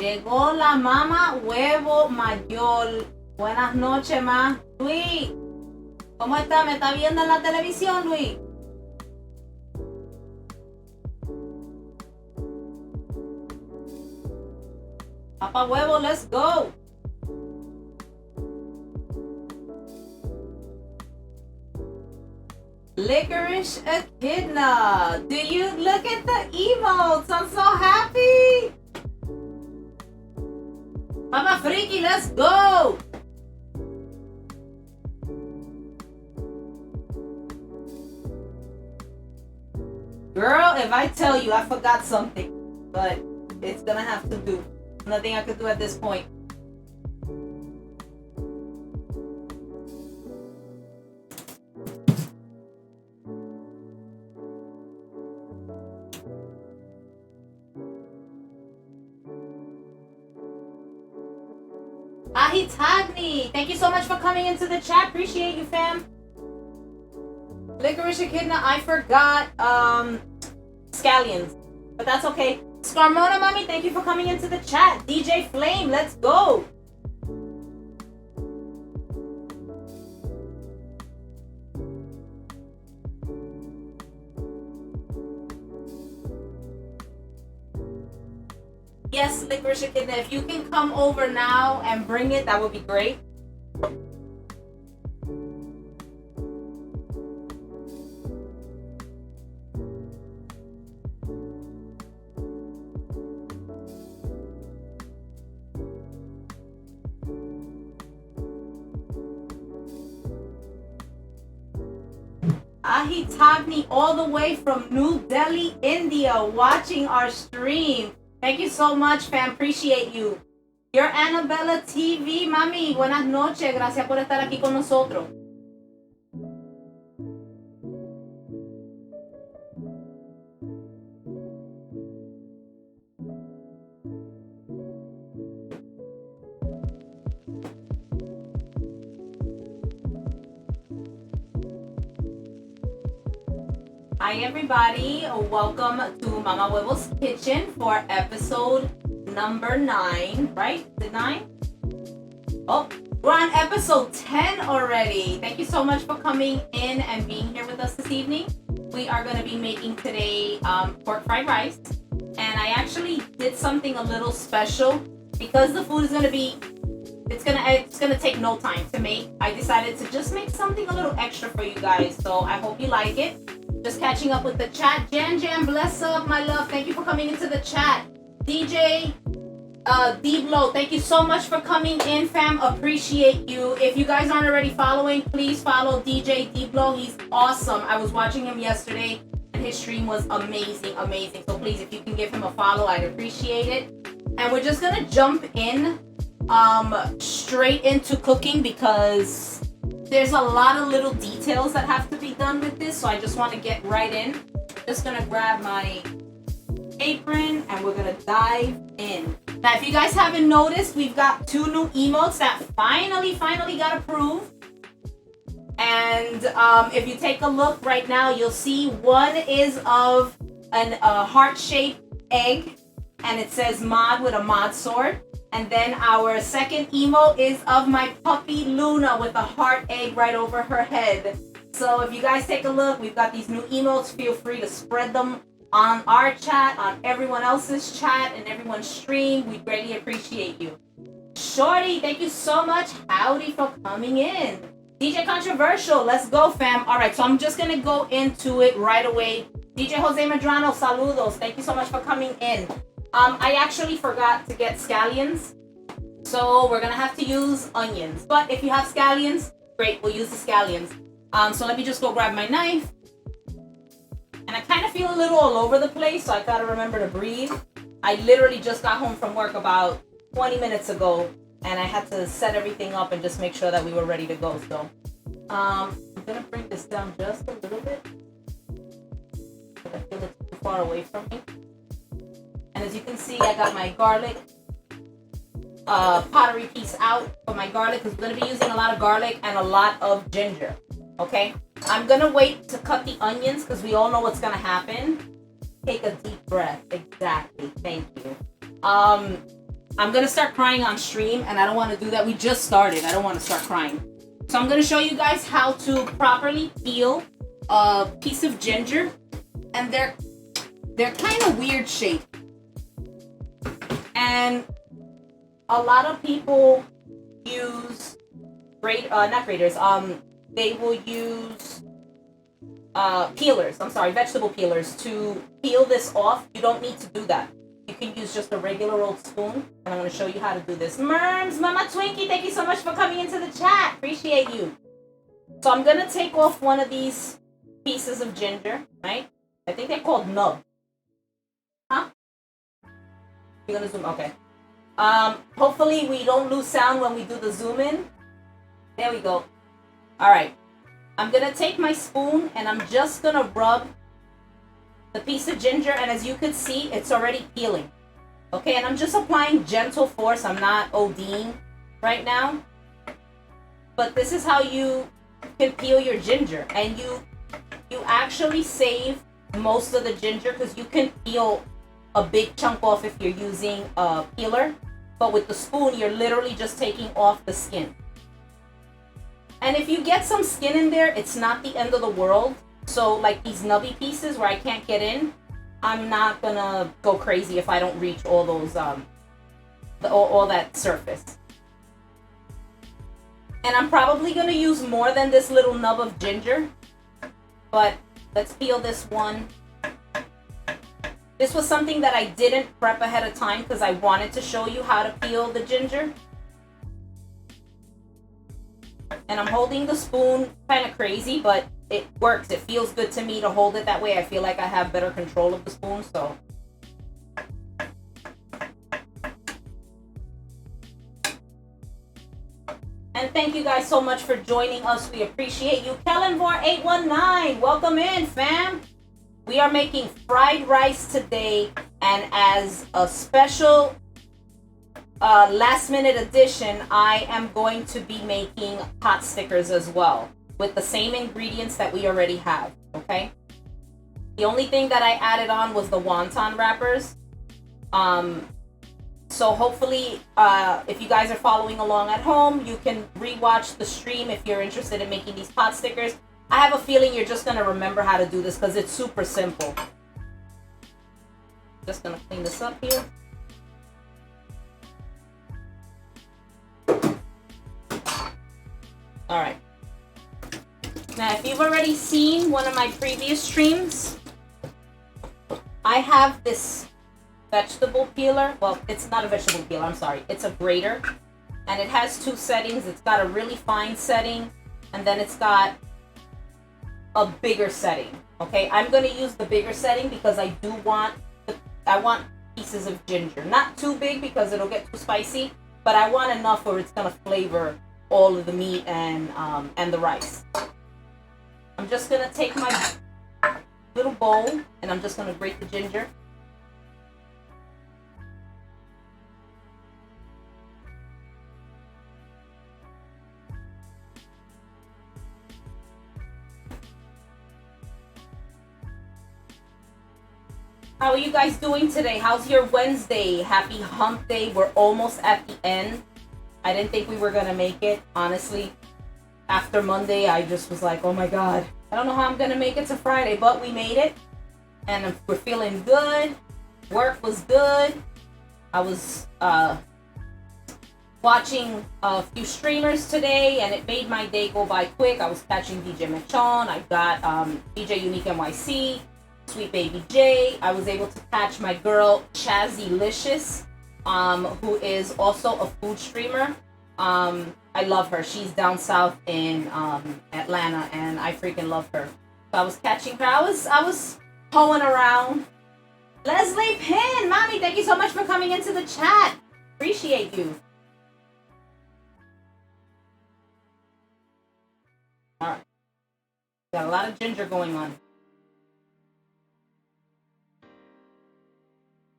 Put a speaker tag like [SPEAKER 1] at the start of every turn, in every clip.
[SPEAKER 1] Llegó la mamá huevo mayor. Buenas noches, ma. Luis, ¿cómo está? ¿Me está viendo en la televisión, Luis? Papa huevo, let's go. Licorice Echidna. Do you look at the emotes? I'm so happy. Papa Freaky, let's go. Girl, if I tell you I forgot something, but it's gonna have to do. Nothing I could do at this point. Ahitagni, thank you so much for coming into the chat. Appreciate you, fam. Licorice Echidna, I forgot scallions, but that's okay. Scarmona Mommy, thank you for coming into the chat. DJ Flame, let's go. Yes, Licorice Echidna, if you can come over now and bring it, that would be great. Ahitagni all the way from New Delhi, India, watching our stream. Thank you so much, fam. Appreciate you. You're Annabella TV, mami. Buenas noches. Gracias por estar aquí con nosotros. Hi everybody, welcome to Mama Huevo's Kitchen for episode number 9, right? Is it 9? Oh, we're on episode 10 already. Thank you so much for coming in and being here with us this evening. We are going to be making today pork fried rice, and I actually did something a little special because the food is going to be it's gonna take no time to make. I decided to just make something a little extra for you guys, so I hope you like it. Just catching up with the chat. Jan, bless up, my love. Thank you for coming into the chat. DJ D-Blow, thank you so much for coming in, fam. Appreciate you. If you guys aren't already following, please follow DJ D-Blow. He's awesome. I was watching him yesterday, and his stream was amazing. So please, if you can give him a follow, I'd appreciate it. And we're just gonna jump in straight into cooking because there's a lot of little details that have to be done with this, so I just want to get right in. Just gonna grab my apron and we're gonna dive in. Now, if you guys haven't noticed, we've got 2 new emotes that finally got approved. And if you take a look right now, you'll see one is of a heart-shaped egg, and it says mod with a mod sword. And then our second emote is of my puppy Luna with a heart egg right over her head. So if you guys take a look, we've got these new emotes. Feel free to spread them on our chat, on everyone else's chat, and everyone's stream. We greatly appreciate you. Shorty, thank you so much. Howdy for coming in. DJ Controversial, let's go, fam. All right, so I'm just going to go into it right away. DJ Jose Medrano, saludos. Thank you so much for coming in. I actually forgot to get scallions, so we're gonna have to use onions. But if you have scallions, great, we'll use the scallions. So let me just go grab my knife. And I kind of feel a little all over the place, so I gotta remember to breathe. I literally just got home from work about 20 minutes ago, and I had to set everything up and just make sure that we were ready to go. So I'm gonna bring this down just a little bit, because I feel it's too far away from me. And as you can see, I got my garlic pottery piece out for my garlic, because we're going to be using a lot of garlic and a lot of ginger. Okay? I'm going to wait to cut the onions because we all know what's going to happen. Take a deep breath. Exactly. Thank you. I'm going to start crying on stream, and I don't want to do that. We just started. I don't want to start crying. So I'm going to show you guys how to properly peel a piece of ginger. And they're kind of weird shape. And a lot of people use not graters. They will use peelers. I'm sorry, vegetable peelers to peel this off. You don't need to do that. You can use just a regular old spoon. And I'm going to show you how to do this. Merms, Mama Twinkie, thank you so much for coming into the chat. Appreciate you. So I'm going to take off one of these pieces of ginger, right? I think they're called nub. Huh? You're going to zoom? Okay. Hopefully we don't lose sound when we do the zoom in. There we go. All right. I'm going to take my spoon and I'm just going to rub the piece of ginger. And as you can see, it's already peeling. Okay. And I'm just applying gentle force. I'm not ODing right now. But this is how you can peel your ginger. And you actually save most of the ginger because you can peel a big chunk off if you're using a peeler. But with the spoon, you're literally just taking off the skin. And if you get some skin in there, it's not the end of the world. So like these nubby pieces where I can't get in, I'm not gonna go crazy if I don't reach all those, all that surface. And I'm probably gonna use more than this little nub of ginger. But let's peel this one. This was something that I didn't prep ahead of time because I wanted to show you how to peel the ginger. And I'm holding the spoon kind of crazy, but it works. It feels good to me to hold it that way. I feel like I have better control of the spoon, so. And thank you guys so much for joining us. We appreciate you. Kellenvor819, welcome in, fam. We are making fried rice today, and as a special last minute addition, I am going to be making pot stickers as well with the same ingredients that we already have, okay? The only thing that I added on was the wonton wrappers. So hopefully, if you guys are following along at home, you can rewatch the stream if you're interested in making these pot stickers. I have a feeling you're just going to remember how to do this because it's super simple. Just going to clean this up here. All right. Now, if you've already seen one of my previous streams, I have this vegetable peeler. Well, it's not a vegetable peeler, I'm sorry. It's a grater. And it has two settings. It's got a really fine setting, and then it's got a bigger setting. Okay, I'm going to use the bigger setting because I want pieces of ginger. Not too big because it'll get too spicy, but I want enough where it's going to flavor all of the meat and the rice. I'm just going to take my little bowl and I'm just going to grate the ginger. How are you guys doing today? How's your Wednesday? Happy hump day. We're almost at the end. I didn't think we were going to make it, honestly. After Monday, I just was like, oh my God, I don't know how I'm going to make it to Friday, but we made it. And we're feeling good. Work was good. I was watching a few streamers today, and it made my day go by quick. I was catching DJ Machon. I got DJ Unique NYC. Sweet Baby J. I was able to catch my girl Chazzy-licious, who is also a food streamer. I love her. She's down south in Atlanta, and I freaking love her. So I was catching her. I was hoeing around. Leslie Pin, mommy, thank you so much for coming into the chat. Appreciate you. All right, got a lot of ginger going on.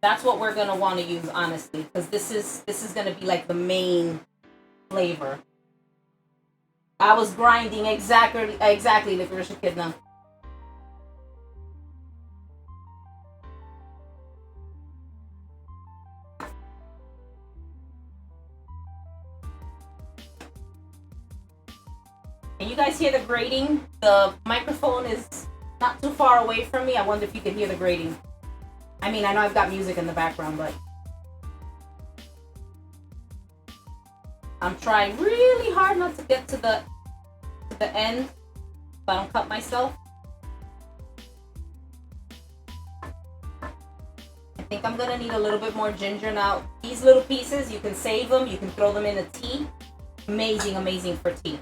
[SPEAKER 1] That's what we're gonna want to use, honestly, because this is gonna be like the main flavor. I was grinding exactly the Licorice Kidna. you guys hear the grating? The microphone is not too far away from me. I wonder if you can hear the grating. I mean, I know I've got music in the background, but I'm trying really hard not to get to the end so I don't cut myself. I think I'm gonna need a little bit more ginger now. These little pieces, you can save them, you can throw them in a tea. Amazing, amazing for tea.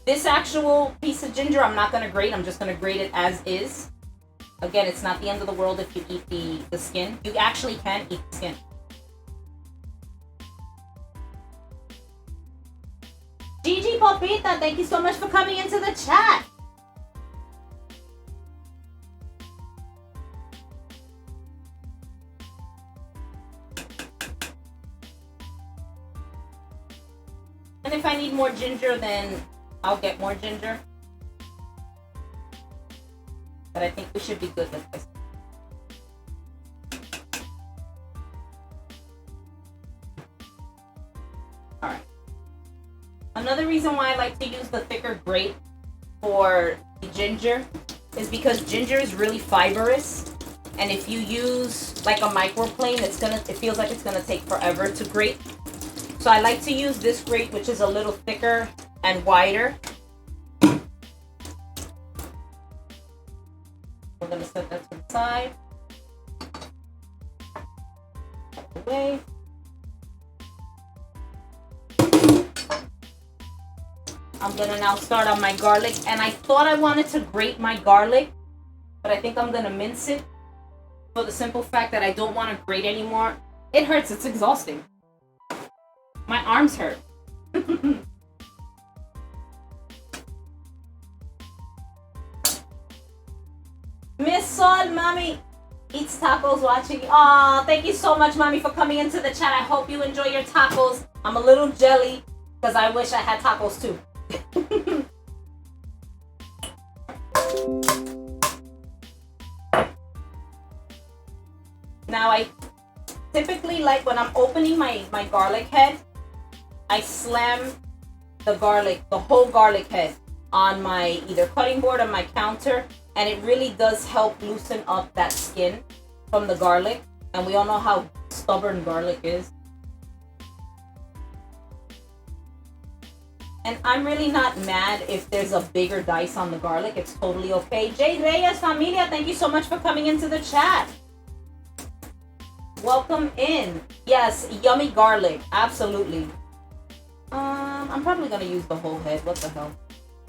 [SPEAKER 1] This actual piece of ginger, I'm not gonna grate, I'm just gonna grate it as is. Again, it's not the end of the world if you eat the skin. You actually can eat the skin. Gigi Popita, thank you so much for coming into the chat. And if I need more ginger, then I'll get more ginger. But I think we should be good with this. All right. Another reason why I like to use the thicker grate for the ginger is because ginger is really fibrous, and if you use like a microplane, it feels like it's gonna take forever to grate. So I like to use this grate, which is a little thicker and wider. We're gonna set that to the side. Out the way. I'm gonna now start on my garlic, and I thought I wanted to grate my garlic, but I think I'm gonna mince it for the simple fact that I don't want to grate anymore. It hurts, it's exhausting. My arms hurt. Miss Sol, mommy eats tacos watching. Aw, thank you so much, mommy, for coming into the chat. I hope you enjoy your tacos. I'm a little jelly because I wish I had tacos too. Now I typically, like when I'm opening my garlic head, I slam the whole garlic head on my either cutting board or my counter, and it really does help loosen up that skin from the garlic, and we all know how stubborn garlic is. And I'm really not mad if there's a bigger dice on the garlic. It's totally okay. Jade Reyes Familia, thank you so much for coming into the chat. Welcome in. Yes, yummy garlic. Absolutely. I'm probably going to use the whole head. What the hell?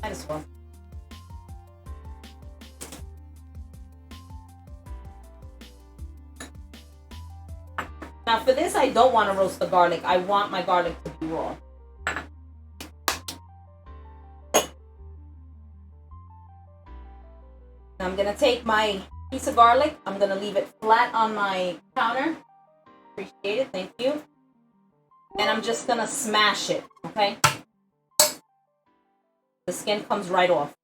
[SPEAKER 1] Might as well. Now for this, I don't want to roast the garlic. I want my garlic to be raw. Now I'm going to take my piece of garlic. I'm going to leave it flat on my counter. Appreciate it. Thank you. And I'm just going to smash it. Okay? The skin comes right off.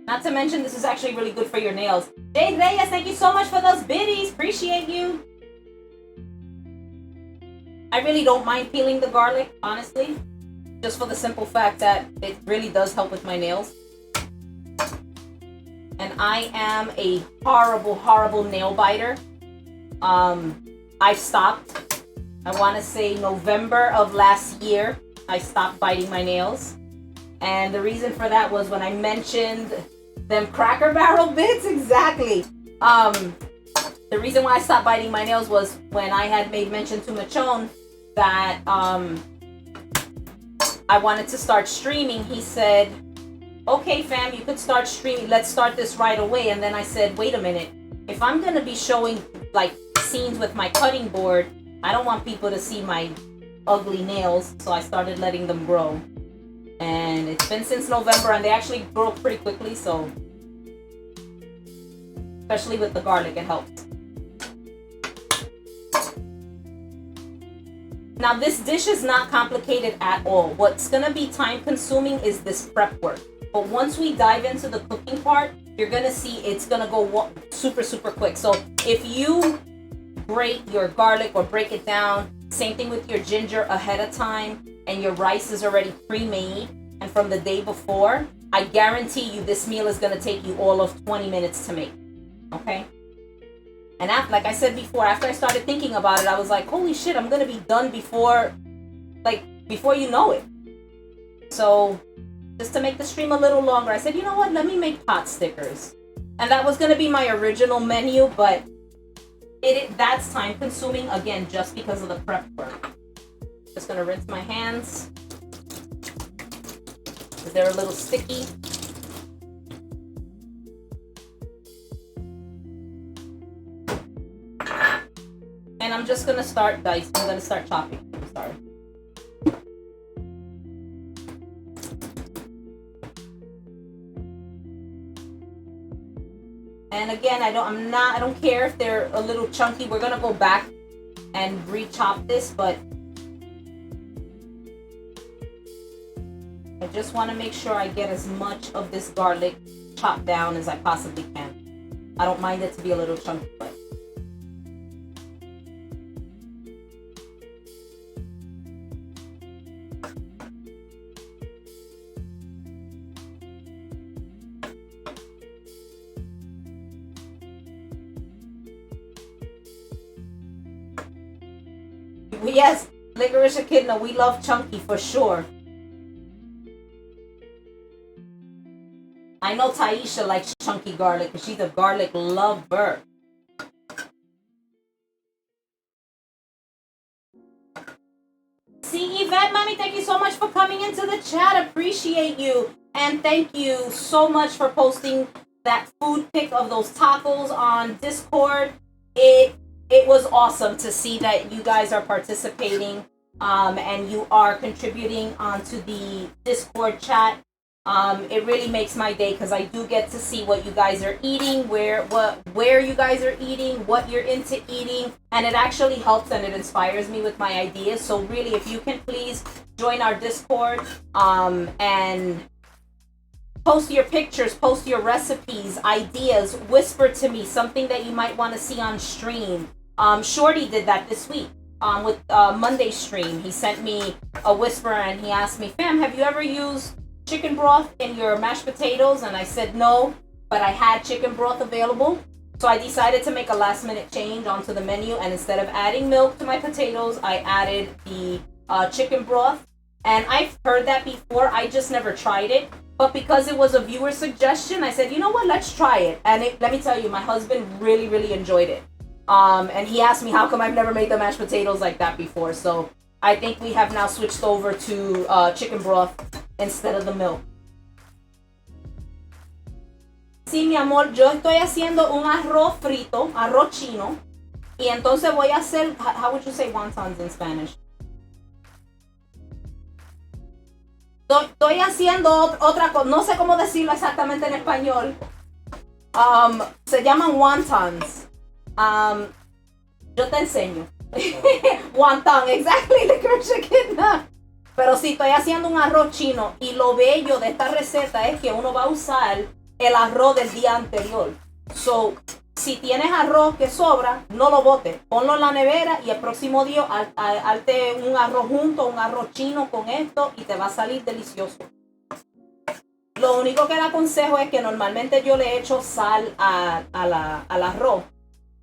[SPEAKER 1] Not to mention, this is actually really good for your nails. Jade Reyes, thank you so much for those biddies. Appreciate you. I really don't mind peeling the garlic, honestly. Just for the simple fact that it really does help with my nails. And I am a horrible, horrible nail biter. I've stopped. I want to say November of last year, I stopped biting my nails. And the reason for that was when I mentioned them Cracker Barrel bits. Exactly. The reason why I stopped biting my nails was when I had made mention to Machone that I wanted to start streaming. He said, okay fam, you could start streaming, let's start this right away. And then I said, wait a minute, if I'm gonna be showing like scenes with my cutting board, I don't want people to see my ugly nails. So I started letting them grow, and it's been since November, and they actually grow pretty quickly. So especially with the garlic, it helps. Now this dish is not complicated at all. What's gonna be time consuming is this prep work. But once we dive into the cooking part, you're gonna see it's gonna go super, super quick. So if you grate your garlic or break it down. Same thing with your ginger ahead of time, and your rice is already pre-made and from the day before, I guarantee you this meal is going to take you all of 20 minutes to make. Okay? And after, like I said before, after I started thinking about it, I was like, holy shit, I'm going to be done before you know it. So just to make the stream a little longer, I said, you know what, let me make pot stickers. And that was going to be my original menu, but that's time consuming, again, just because of the prep work. Just going to rinse my hands. They're a little sticky. And I'm just going to start dicing. I'm going to start chopping. I'm sorry. And again, I don't care if they're a little chunky. We're gonna go back and re-chop this, but I just want to make sure I get as much of this garlic chopped down as I possibly can. I don't mind it to be a little chunky, but yes, licorice echidna, we love chunky for sure. I know Taisha likes chunky garlic because she's a garlic lover. See, Yvette, mommy, thank you so much for coming into the chat. Appreciate you. And thank you so much for posting that food pic of those tacos on Discord. It was awesome to see that you guys are participating and you are contributing onto the Discord chat. It really makes my day because I do get to see what you guys are eating, where you guys are eating, what you're into eating, and it actually helps and it inspires me with my ideas. So really, if you can please join our Discord and post your pictures, post your recipes, ideas, whisper to me something that you might want to see on stream. Shorty did that this week with Monday's stream. He sent me a whisper and he asked me, fam, have you ever used chicken broth in your mashed potatoes? And I said no, but I had chicken broth available. So I decided to make a last minute change onto the menu, and instead of adding milk to my potatoes, I added the chicken broth. And I've heard that before, I just never tried it. But because it was a viewer suggestion, I said, you know what, let's try it. And let me tell you, my husband really, really enjoyed it. And he asked me how come I've never made the mashed potatoes like that before. So I think we have now switched over to chicken broth instead of the milk. Sí, mi amor, yo estoy haciendo un arroz frito, arroz chino. Y entonces voy a hacer, how would you say wontons in Spanish? Estoy haciendo otra cosa, no sé cómo decirlo exactamente en español. Se llaman wontons. Yo te enseño. Wonton, exactly, licorice echidna. Pero sí, estoy haciendo un arroz chino y lo bello de esta receta es que uno va a usar el arroz del día anterior. So, si tienes arroz que sobra, no lo botes. Ponlo en la nevera y el próximo día hazte un arroz junto, un arroz chino con esto y te va a salir delicioso. Lo único que le aconsejo es que normalmente yo le echo sal al arroz.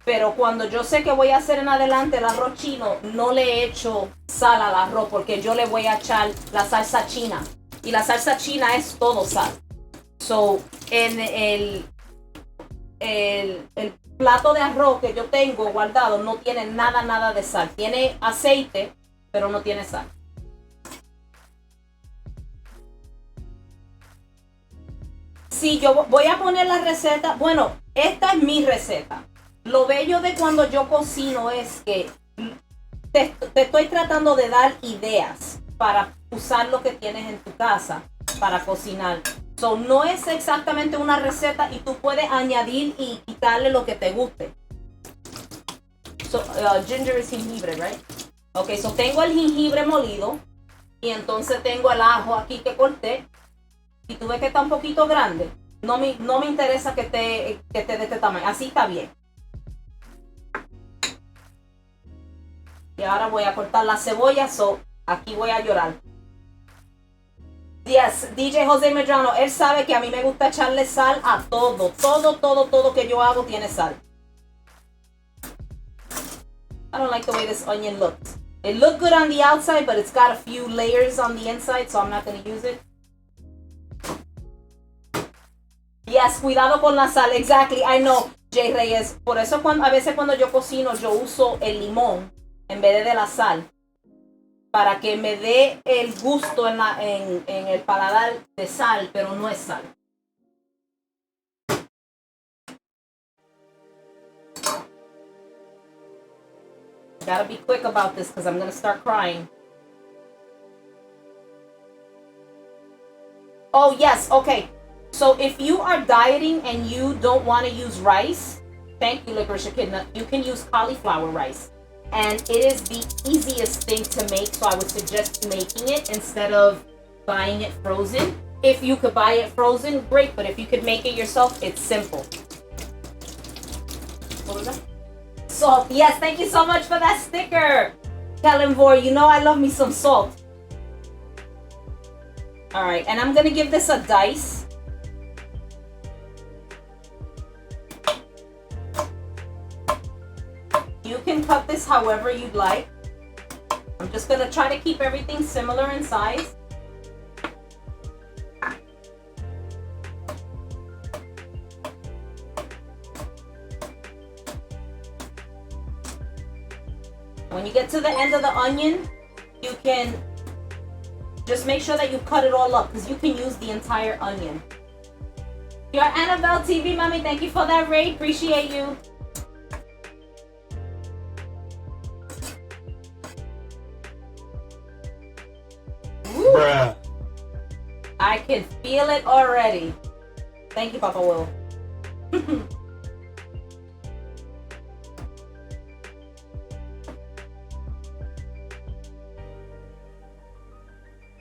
[SPEAKER 1] Pero cuando yo sé que voy a hacer en adelante el arroz chino, no le echo sal al arroz porque yo le voy a echar la salsa china. Y la salsa china es todo sal. So, en el plato de arroz que yo tengo guardado no tiene nada de sal. Tiene aceite, pero no tiene sal. Sí, yo voy a poner la receta. Bueno, esta es mi receta. Lo bello de cuando yo cocino es que te estoy tratando de dar ideas para usar lo que tienes en tu casa para cocinar. So, no es exactamente una receta y tú puedes añadir y quitarle lo que te guste. So, ginger is jengibre, right? Ok, so tengo el jengibre molido y entonces tengo el ajo aquí que corté. Y tú ves que está un poquito grande. No me interesa que esté de este tamaño. Así está bien. Y ahora voy a cortar la cebolla, so aquí voy a llorar. Yes, DJ José Medrano, él sabe que a mí me gusta echarle sal a todo. Todo que yo hago tiene sal. I don't like the way this onion looks. It looked good on the outside, but it's got a few layers on the inside, so I'm not going to use it. Yes, cuidado con la sal. Exactly, I know, Jay Reyes. Por eso a veces cuando yo cocino, yo uso el limón en vez de la sal. Para que me dé el gusto en el paladar de sal, pero no es sal. Gotta be quick about this because I'm gonna start crying. Oh, yes, okay. So if you are dieting and you don't want to use rice, thank you, Licorice Echidna, you can use cauliflower rice. And it is the easiest thing to make, so I would suggest making it instead of buying it frozen. If you could buy it frozen, great, but if you could make it yourself, it's simple. What was that? Salt. Yes, thank you so much for that sticker. Kellen Vor, you know I love me some salt. All right, and I'm gonna give this a dice. You can cut this however you'd like. I'm just gonna try to keep everything similar in size. When you get to the end of the onion, you can just make sure that you cut it all up because you can use the entire onion. You're Annabelle TV, mommy. Thank you for that raid. Appreciate you. Woo. Bruh. I can feel it already. Thank you, Papa Will.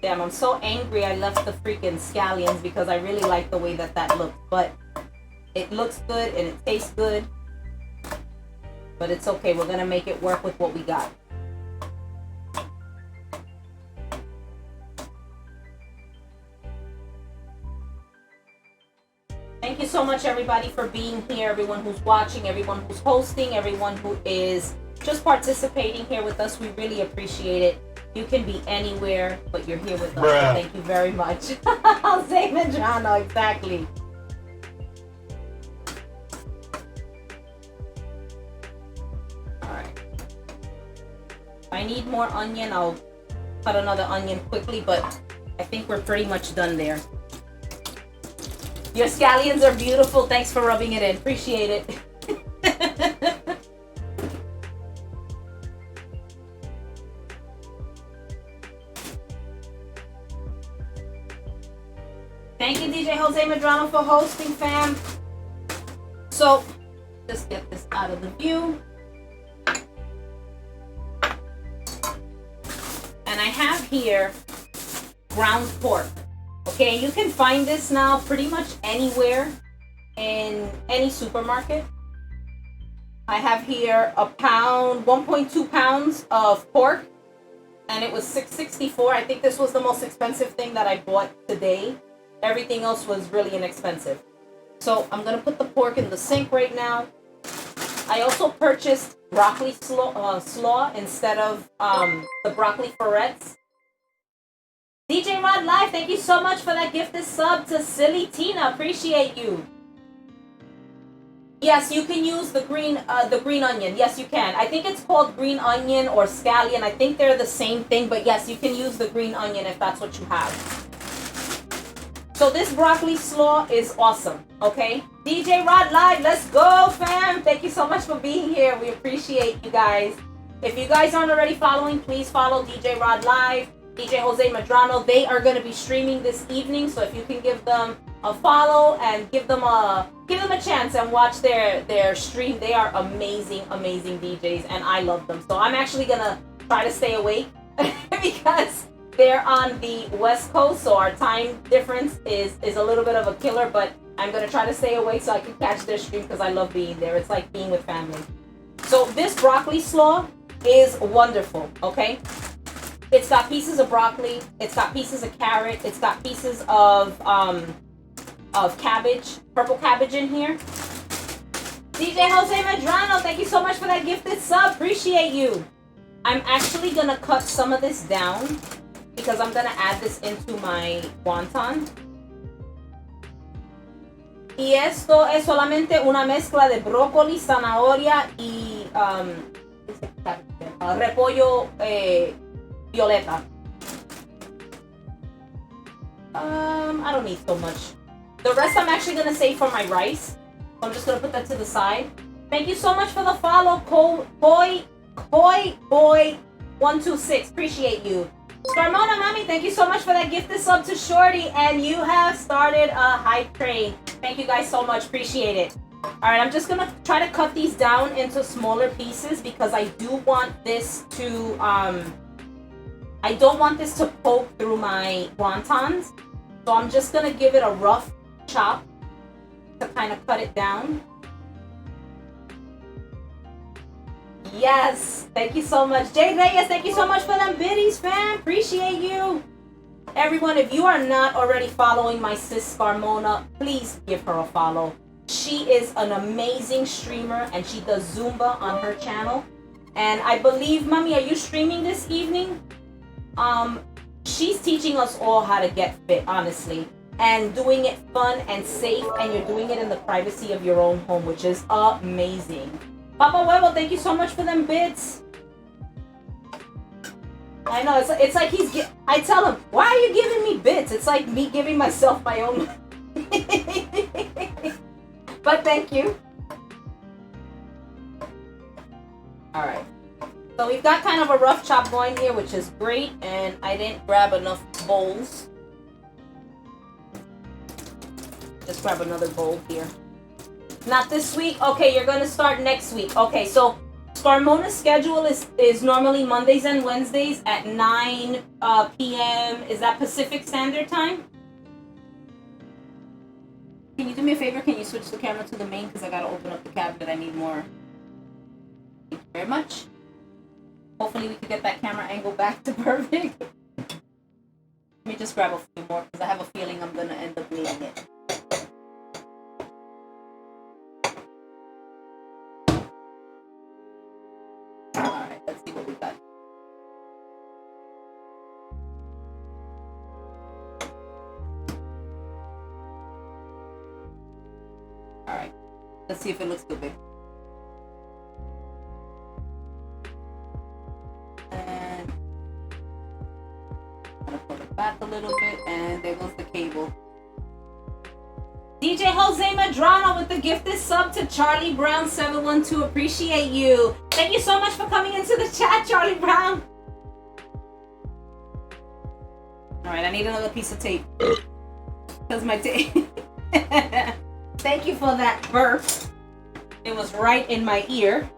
[SPEAKER 1] Damn, I'm so angry I left the freaking scallions because I really like the way that looks. But it looks good and it tastes good. But it's okay. We're going to make it work with what we got. Thank you so much, everybody, for being here. Everyone who's watching, everyone who's hosting, everyone who is just participating here with us. We really appreciate it. You can be anywhere, but you're here with us. So thank you very much. Jose Medrano, exactly. All right. If I need more onion, I'll cut another onion quickly, but I think we're pretty much done there. Your scallions are beautiful. Thanks for rubbing it in. Appreciate it. Thank you, DJ Jose Medrano, for hosting, fam. So, let's get this out of the view. And I have here ground pork. Okay, you can find this now pretty much anywhere in any supermarket. I have here a pound, 1.2 pounds of pork, and it was $6.64. I think this was the most expensive thing that I bought today. Everything else was really inexpensive. So I'm gonna put the pork in the sink right now. I also purchased broccoli slaw instead of the broccoli florets. DJ Rod Live, thank you so much for that gifted sub to Silly Tina. Appreciate you. Yes, you can use the green onion. Yes, you can. I think it's called green onion or scallion. I think they're the same thing, but yes, you can use the green onion if that's what you have. So this broccoli slaw is awesome, okay? DJ Rod Live, let's go, fam. Thank you so much for being here. We appreciate you guys. If you guys aren't already following, please follow DJ Rod Live, DJ Jose Medrano. They are going to be streaming this evening, so if you can give them a follow and give them a chance and watch their stream. They are amazing DJs, and I love them. So I'm actually going to try to stay awake because they're on the West Coast, so our time difference is a little bit of a killer, but I'm going to try to stay awake so I can catch their stream because I love being there. It's like being with family. So this broccoli slaw is wonderful, okay? It's got pieces of broccoli, it's got pieces of carrot, it's got pieces of cabbage, purple cabbage in here. DJ Jose Medrano, thank you so much for that gifted sub. Appreciate you. I'm actually gonna cut some of this down because I'm gonna add this into my wonton. Y esto es solamente una mezcla de brócoli, zanahoria y repollo violeta. I don't need so much. The rest I'm actually gonna save for my rice. So I'm just gonna put that to the side. Thank you so much for the follow, Koi Boy 126. Appreciate you. Scarmona Mommy, thank you so much for that gifted sub to Shorty, and you have started a hype train. Thank you guys so much. Appreciate it. All right, I'm just gonna try to cut these down into smaller pieces because I do want this to I don't want this to poke through my wontons. So I'm just gonna give it a rough chop to kind of cut it down. Yes, thank you so much. Jay Reyes, thank you so much for them biddies, fam. Appreciate you. Everyone, if you are not already following my sis Carmona, please give her a follow. She is an amazing streamer and she does Zumba on her channel. And I believe, Mommy, are you streaming this evening? She's teaching us all how to get fit, honestly. And doing it fun and safe, and you're doing it in the privacy of your own home, which is amazing. Papa Huevo, thank you so much for them bits. I know, it's like I tell him, why are you giving me bits? It's like me giving myself my own. But thank you. All right. So we've got kind of a rough chop going here, which is great. And I didn't grab enough bowls. Just grab another bowl here. Not this week? Okay, you're going to start next week. Okay, so Scarmona's schedule is normally Mondays and Wednesdays at 9 p.m. Is that Pacific Standard Time? Can you do me a favor? Can you switch the camera to the main? Because I got to open up the cabinet. I need more. Thank you very much. Hopefully we can get that camera angle back to perfect. Let me just grab a few more because I have a feeling I'm going to end up needing it. Alright, let's see what we got. Alright, let's see if it looks too big. And I'm gonna pull it back a little bit, and there goes the cable. DJ Jose Medrano with the gifted sub to Charlie Brown 712. Appreciate you. Thank you so much for coming into the chat, Charlie Brown. Alright, I need another piece of tape. Because my tape. Thank you for that burp. It was right in my ear.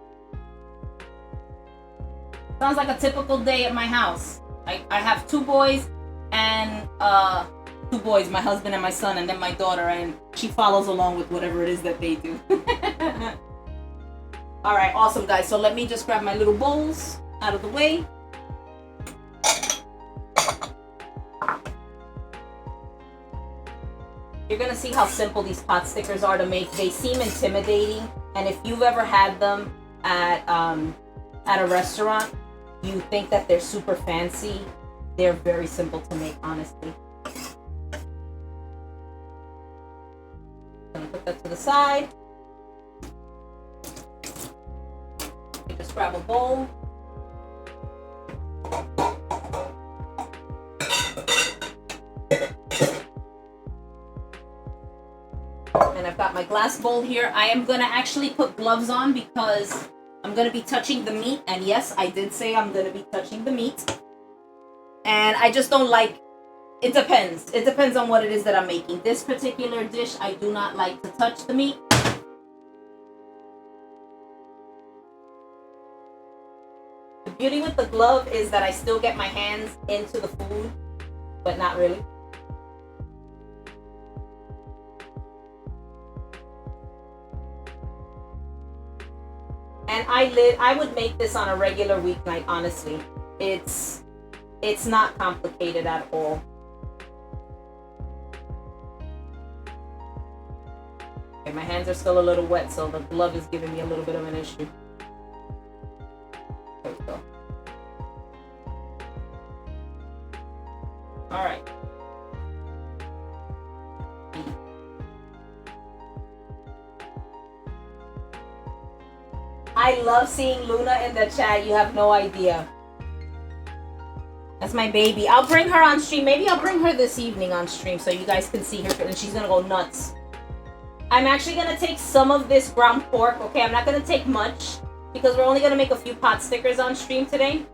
[SPEAKER 1] Sounds like a typical day at my house. I have two boys and two boys, my husband and my son, and then my daughter, and she follows along with whatever it is that they do. All right, awesome, guys. So let me just grab my little bowls out of the way. You're gonna see how simple these pot stickers are to make. They seem intimidating, and if you've ever had them at a restaurant, you think that they're super fancy. They're very simple to make, honestly. Gonna put that to the side. You just grab a bowl. And I've got my glass bowl here. I am gonna actually put gloves on because I'm gonna be touching the meat. And yes, I did say I'm gonna be touching the meat. And I just don't like. It depends. It depends on what it is that I'm making. This particular dish, I do not like to touch the meat. The beauty with the glove is that I still get my hands into the food, but not really. And And I would make this on a regular weeknight, honestly. It's not complicated at all. Okay, my hands are still a little wet, so the glove is giving me a little bit of an issue. There we go. All right. I love seeing Luna in the chat. You have no idea. That's my baby. I'll bring her on stream. Maybe I'll bring her this evening on stream so you guys can see her and she's gonna go nuts. I'm actually gonna take some of this ground pork. Okay, I'm not gonna take much because we're only gonna make a few pot stickers on stream today.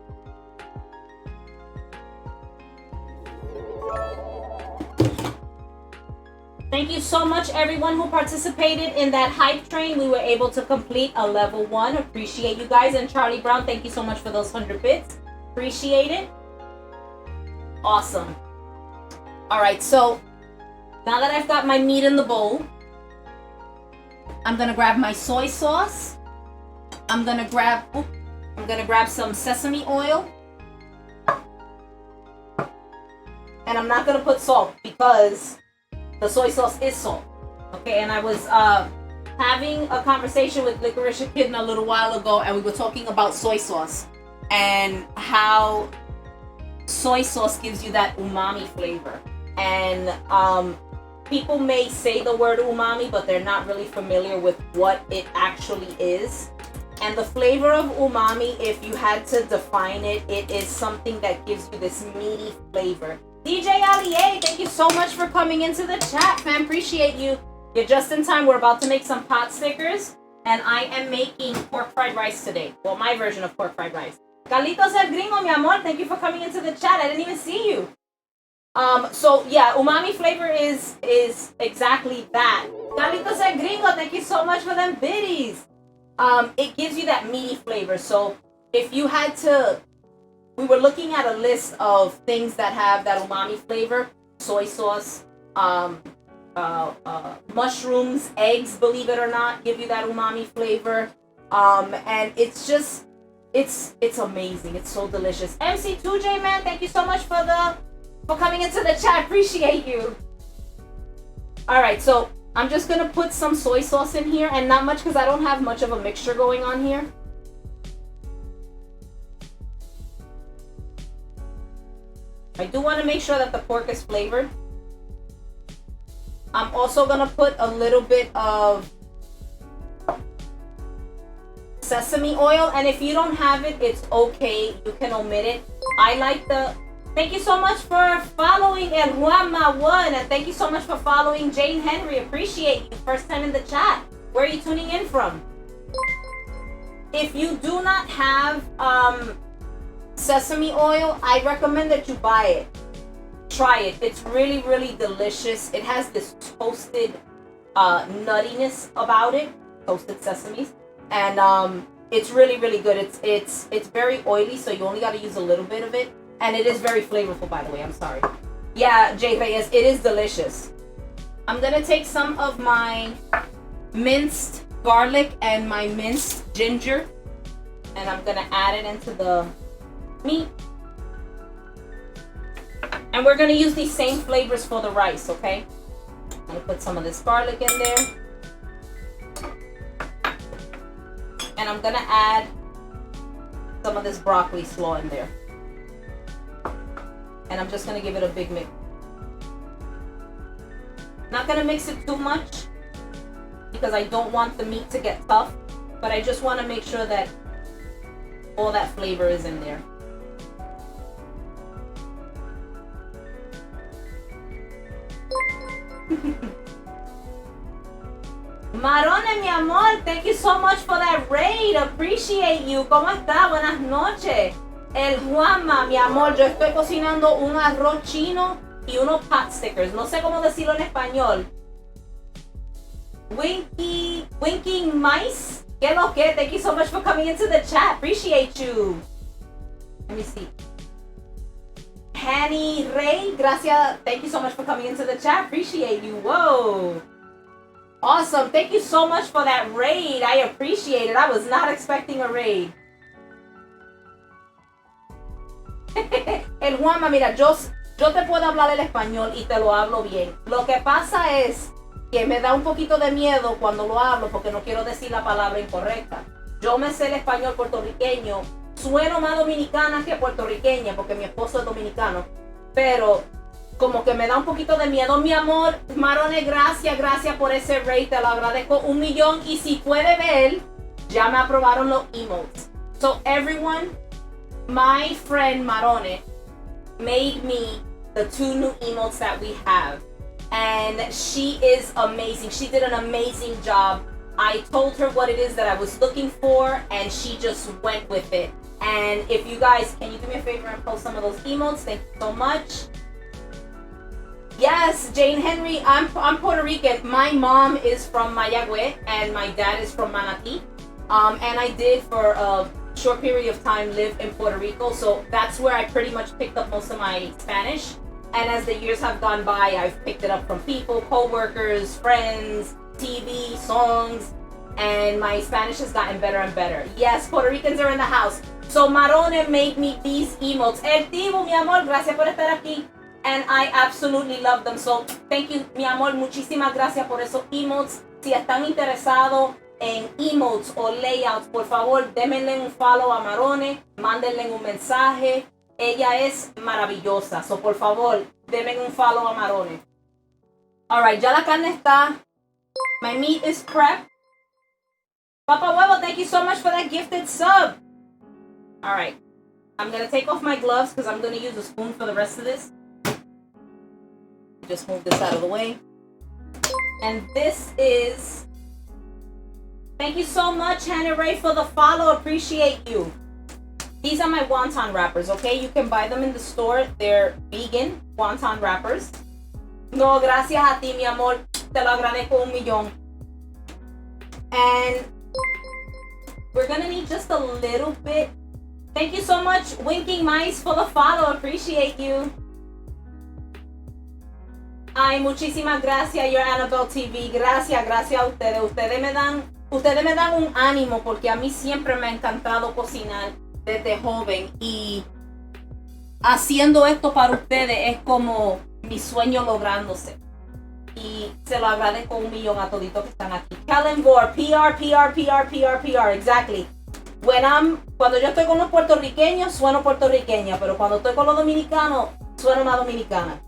[SPEAKER 1] Thank you so much, everyone who participated in that hype train. We were able to complete a level 1. Appreciate you guys. And Charlie Brown, thank you so much for those 100 bits. Appreciate it. Awesome. All right, so now that I've got my meat in the bowl, I'm gonna grab my soy sauce. I'm gonna grab some sesame oil. And I'm not gonna put salt because the soy sauce is salt. Okay, and I was having a conversation with Licorice Kitten a little while ago, and we were talking about soy sauce and how soy sauce gives you that umami flavor. And people may say the word umami, but they're not really familiar with what it actually is. And the flavor of umami, if you had to define it, it is something that gives you this meaty flavor. DJ Allier, thank you so much for coming into the chat, fam. Appreciate you. You're just in time. We're about to make some pot stickers, and I am making pork fried rice today. Well, my version of pork fried rice. Carlitos el Gringo, mi amor, thank you for coming into the chat. I didn't even see you. So yeah, umami flavor is exactly that. Carlitos el Gringo, thank you so much for them biddies. It gives you that meaty flavor. So if you had to, we were looking at a list of things that have that umami flavor: soy sauce, mushrooms, eggs, believe it or not, give you that umami flavor. And it's just, it's amazing. It's so delicious. MC2J, man, thank you so much for coming into the chat. Appreciate you. All right, so I'm just gonna put some soy sauce in here, and not much because I don't have much of a mixture going on here. I do want to make sure that the pork is flavored. I'm also going to put a little bit of sesame oil. And if you don't have it, it's okay. You can omit it. I like the... Thank you so much for following El Juanma1. And thank you so much for following Jane Henry. Appreciate you. First time in the chat. Where are you tuning in from? If you do not have... sesame oil, I recommend that you buy it. Try it. It's really, really delicious. It has this toasted nuttiness about it, toasted sesames, and it's really, really good. It's very oily, so you only got to use a little bit of it, and it is very flavorful, by the way. I'm sorry. Yeah, Jay Reyes, it is delicious. I'm gonna take some of my minced garlic and my minced ginger, and I'm gonna add it into the meat, and we're gonna use these same flavors for the rice. Okay, I'm gonna put some of this garlic in there, and I'm gonna add some of this broccoli slaw in there, and I'm just gonna give it a big mix. Not gonna mix it too much because I don't want the meat to get tough, but I just want to make sure that all that flavor is in there. Marone, mi amor, thank you so much for that raid. Appreciate you. ¿Cómo está? Buenas noches. El Juanma, mi amor, yo estoy cocinando un arroz chino y unos pot stickers. No sé cómo decirlo en español. Winking Mice. ¿Qué lo que? Thank you so much for coming into the chat. Appreciate you. Let me see. Hanny Ray, gracias. Thank you so much for coming into the chat. Appreciate you. Whoa. Awesome. Thank you so much for that raid. I appreciate it. I was not expecting a raid. El Juanma, mira, yo te puedo hablar el español y te lo hablo bien. Lo que pasa es que me da un poquito de miedo cuando lo hablo porque no quiero decir la palabra incorrecta. Yo me sé el español puertorriqueño. Sueno más dominicana que puertorriqueña porque mi esposo es dominicano. Pero como que me da un poquito de miedo. Mi amor, Marone, gracias por ese rate. Te lo agradezco 1,000,000. Y si puede ver, ya me aprobaron los emotes. So everyone, my friend Marone made me the 2 new emotes that we have. And she is amazing. She did an amazing job. I told her what it is that I was looking for and she just went with it. And if you guys, can you do me a favor and post some of those emotes? Thank you so much. Yes, Jane Henry, I'm Puerto Rican. My mom is from Mayagüez and my dad is from Manatí. And I did for a short period of time live in Puerto Rico. So that's where I pretty much picked up most of my Spanish. And as the years have gone by, I've picked it up from people, co-workers, friends, TV, songs, and my Spanish has gotten better and better. Yes, Puerto Ricans are in the house. So Marone made me these emotes. El Tibu, mi amor, gracias por estar aquí. And I absolutely love them. So thank you, mi amor, muchísimas gracias por esos emotes. Si están interesados en emotes o layouts, por favor, démenle un follow a Marone, mándenle un mensaje. Ella es maravillosa. So por favor, denme un follow a Marone. Alright, ya la carne está. My meat is prepped. Papa Huevo, thank you so much for that gifted sub. Alright. I'm going to take off my gloves because I'm going to use a spoon for the rest of this. Just move this out of the way. And this is... Thank you so much, Hannah Ray, for the follow. Appreciate you. These are my wonton wrappers, okay? You can buy them in the store. They're vegan wonton wrappers. No, gracias a ti, mi amor. Te lo agradezco 1,000,000. And we're gonna need just a little bit. Thank you so much, Winking Mice, for the follow. Appreciate you. Ay, muchísimas gracias, your Annabelle TV. Gracias a ustedes. Ustedes me dan un ánimo porque a mí siempre me ha encantado cocinar desde joven y haciendo esto para ustedes es como mi sueño lográndose. Y se lo agradezco 1,000,000 a toditos que están aquí. Kellen Gore, PR, exactly. Cuando yo estoy con los puertorriqueños, sueno puertorriqueña, pero cuando estoy con los dominicanos, sueno una dominicana.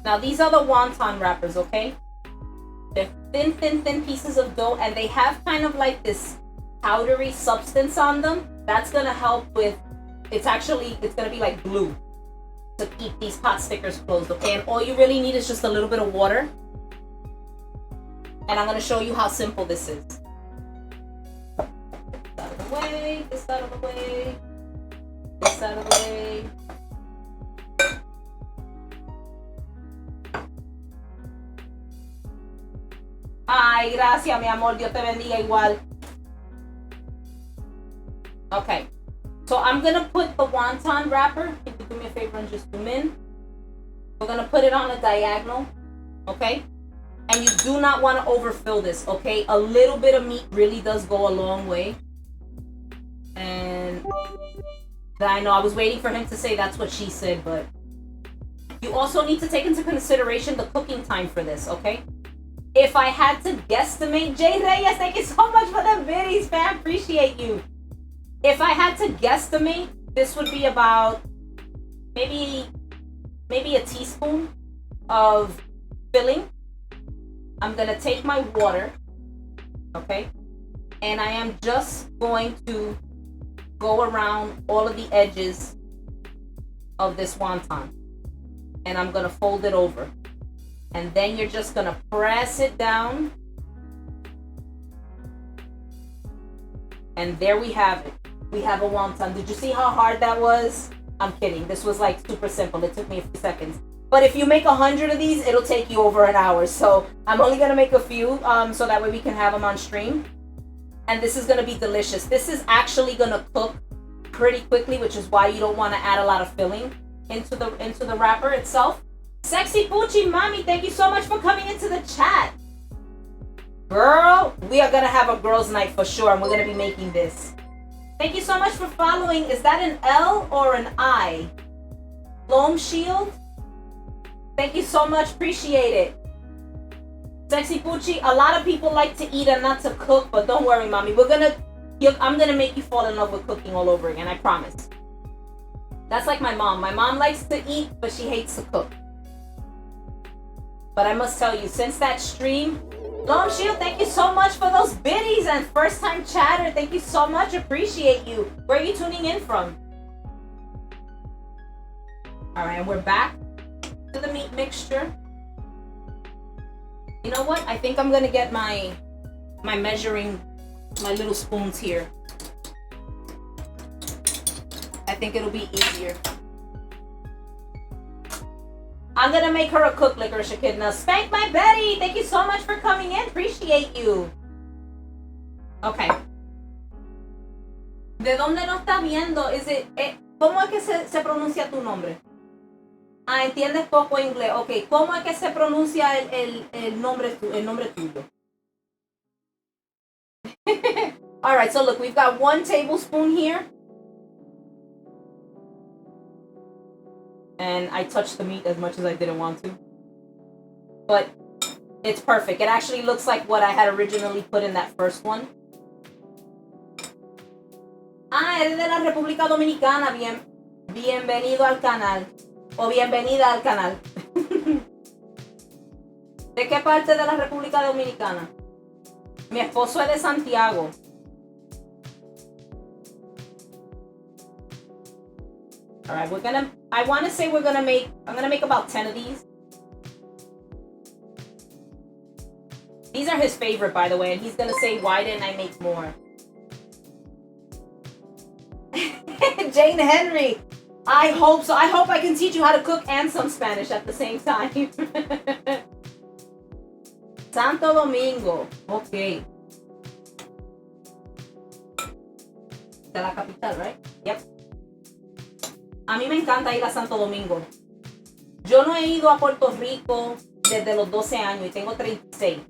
[SPEAKER 1] Now these are the wonton wrappers, okay? They're thin pieces of dough and they have kind of like this powdery substance on them. That's gonna help with, it's gonna be like glue to keep these pot stickers closed, okay? And all you really need is just a little bit of water. And I'm gonna show you how simple this is. This out of the way, this out of the way, this out of the way. Ay, gracias, mi amor. Dios te bendiga igual. Okay. So I'm going to put the wonton wrapper. If you do me a favor and just zoom in. We're going to put it on a diagonal. Okay? And you do not want to overfill this. Okay? A little bit of meat really does go a long way. And I know I was waiting for him to say that's what she said, but you also need to take into consideration the cooking time for this. Okay? If I had to guesstimate, Jay Reyes, thank you so much for the biddies, fam. Appreciate you. If I had to guesstimate, this would be about maybe a teaspoon of filling. I'm gonna take my water, okay? And I am just going to go around all of the edges of this wonton. And I'm gonna fold it over. And then you're just gonna press it down. And there we have it. We have a wonton. Did you see how hard that was? I'm kidding. This was like super simple. It took me a few seconds. But if you make 100 of these, it'll take you over an hour. So I'm only gonna make a few so that way we can have them on stream. And this is gonna be delicious. This is actually gonna cook pretty quickly, which is why you don't want to add a lot of filling into the wrapper itself. Sexy Poochie Mommy, thank you so much for coming into the chat. Girl, we are gonna have a girls' night for sure, and we're gonna be making this. Thank you so much for following. Is that an L or an I? Loam Shield? Thank you so much, appreciate it. Sexy Poochie, a lot of people like to eat and not to cook, but don't worry, Mommy. I'm gonna make you fall in love with cooking all over again, I promise. That's like my mom. My mom likes to eat, but she hates to cook. But I must tell you, since that stream, Long Shield, thank you so much for those biddies, and first time chatter, thank you so much, appreciate you. Where are you tuning in from? All right, we're back to the meat mixture. You know what? I think I'm gonna get my measuring, my little spoons here. I think it'll be easier. I'm gonna make her a cook, Licorice Echidna. Spank my Betty! Thank you so much for coming in. Appreciate you. Okay. ¿De dónde nos está viendo? ¿Cómo es que se pronuncia tu nombre? Ah, entiendes poco inglés. Ok, ¿cómo es que se pronuncia el nombre tuyo? Alright, so look, we've got 1 tablespoon here. And I touched the meat as much as I didn't want to. But it's perfect. It actually looks like what I had originally put in that first one. Ah, eres de la República Dominicana. Bienvenido al canal. O bienvenida al canal. ¿De qué parte de la República Dominicana? Mi esposo es de Santiago. All right, I'm gonna make about 10 of these. These are his favorite, by the way, and he's gonna say, why didn't I make more? Jane Henry, I hope so. I hope I can teach you how to cook and some Spanish at the same time. Santo Domingo, okay. De la capital, right? Yep. A mí me encanta ir a Santo Domingo. Yo no he ido a Puerto Rico desde los 12 años y tengo 36.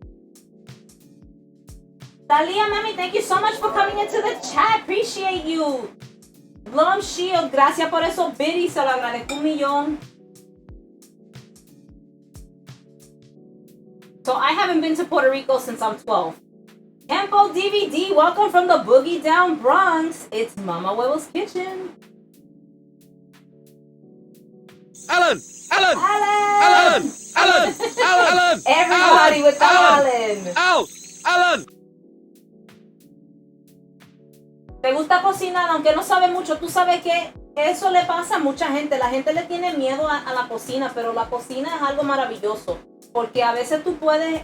[SPEAKER 1] Talia, mami, thank you so much for coming into the chat. Appreciate you. Long Shield, gracias por esos biddies. Se lo agradezco un millón. So I haven't been to Puerto Rico since I'm 12. Tempo DVD, welcome from the Boogie Down Bronx. It's Mama Huevo's Kitchen.
[SPEAKER 2] Alan!
[SPEAKER 1] Everybody with Alan.
[SPEAKER 2] Alan!
[SPEAKER 1] ¿Te gusta cocinar? Aunque no sabe mucho, tú sabes que eso le pasa a mucha gente. La gente le tiene miedo a la cocina, pero la cocina es algo maravilloso. Porque a veces tú puedes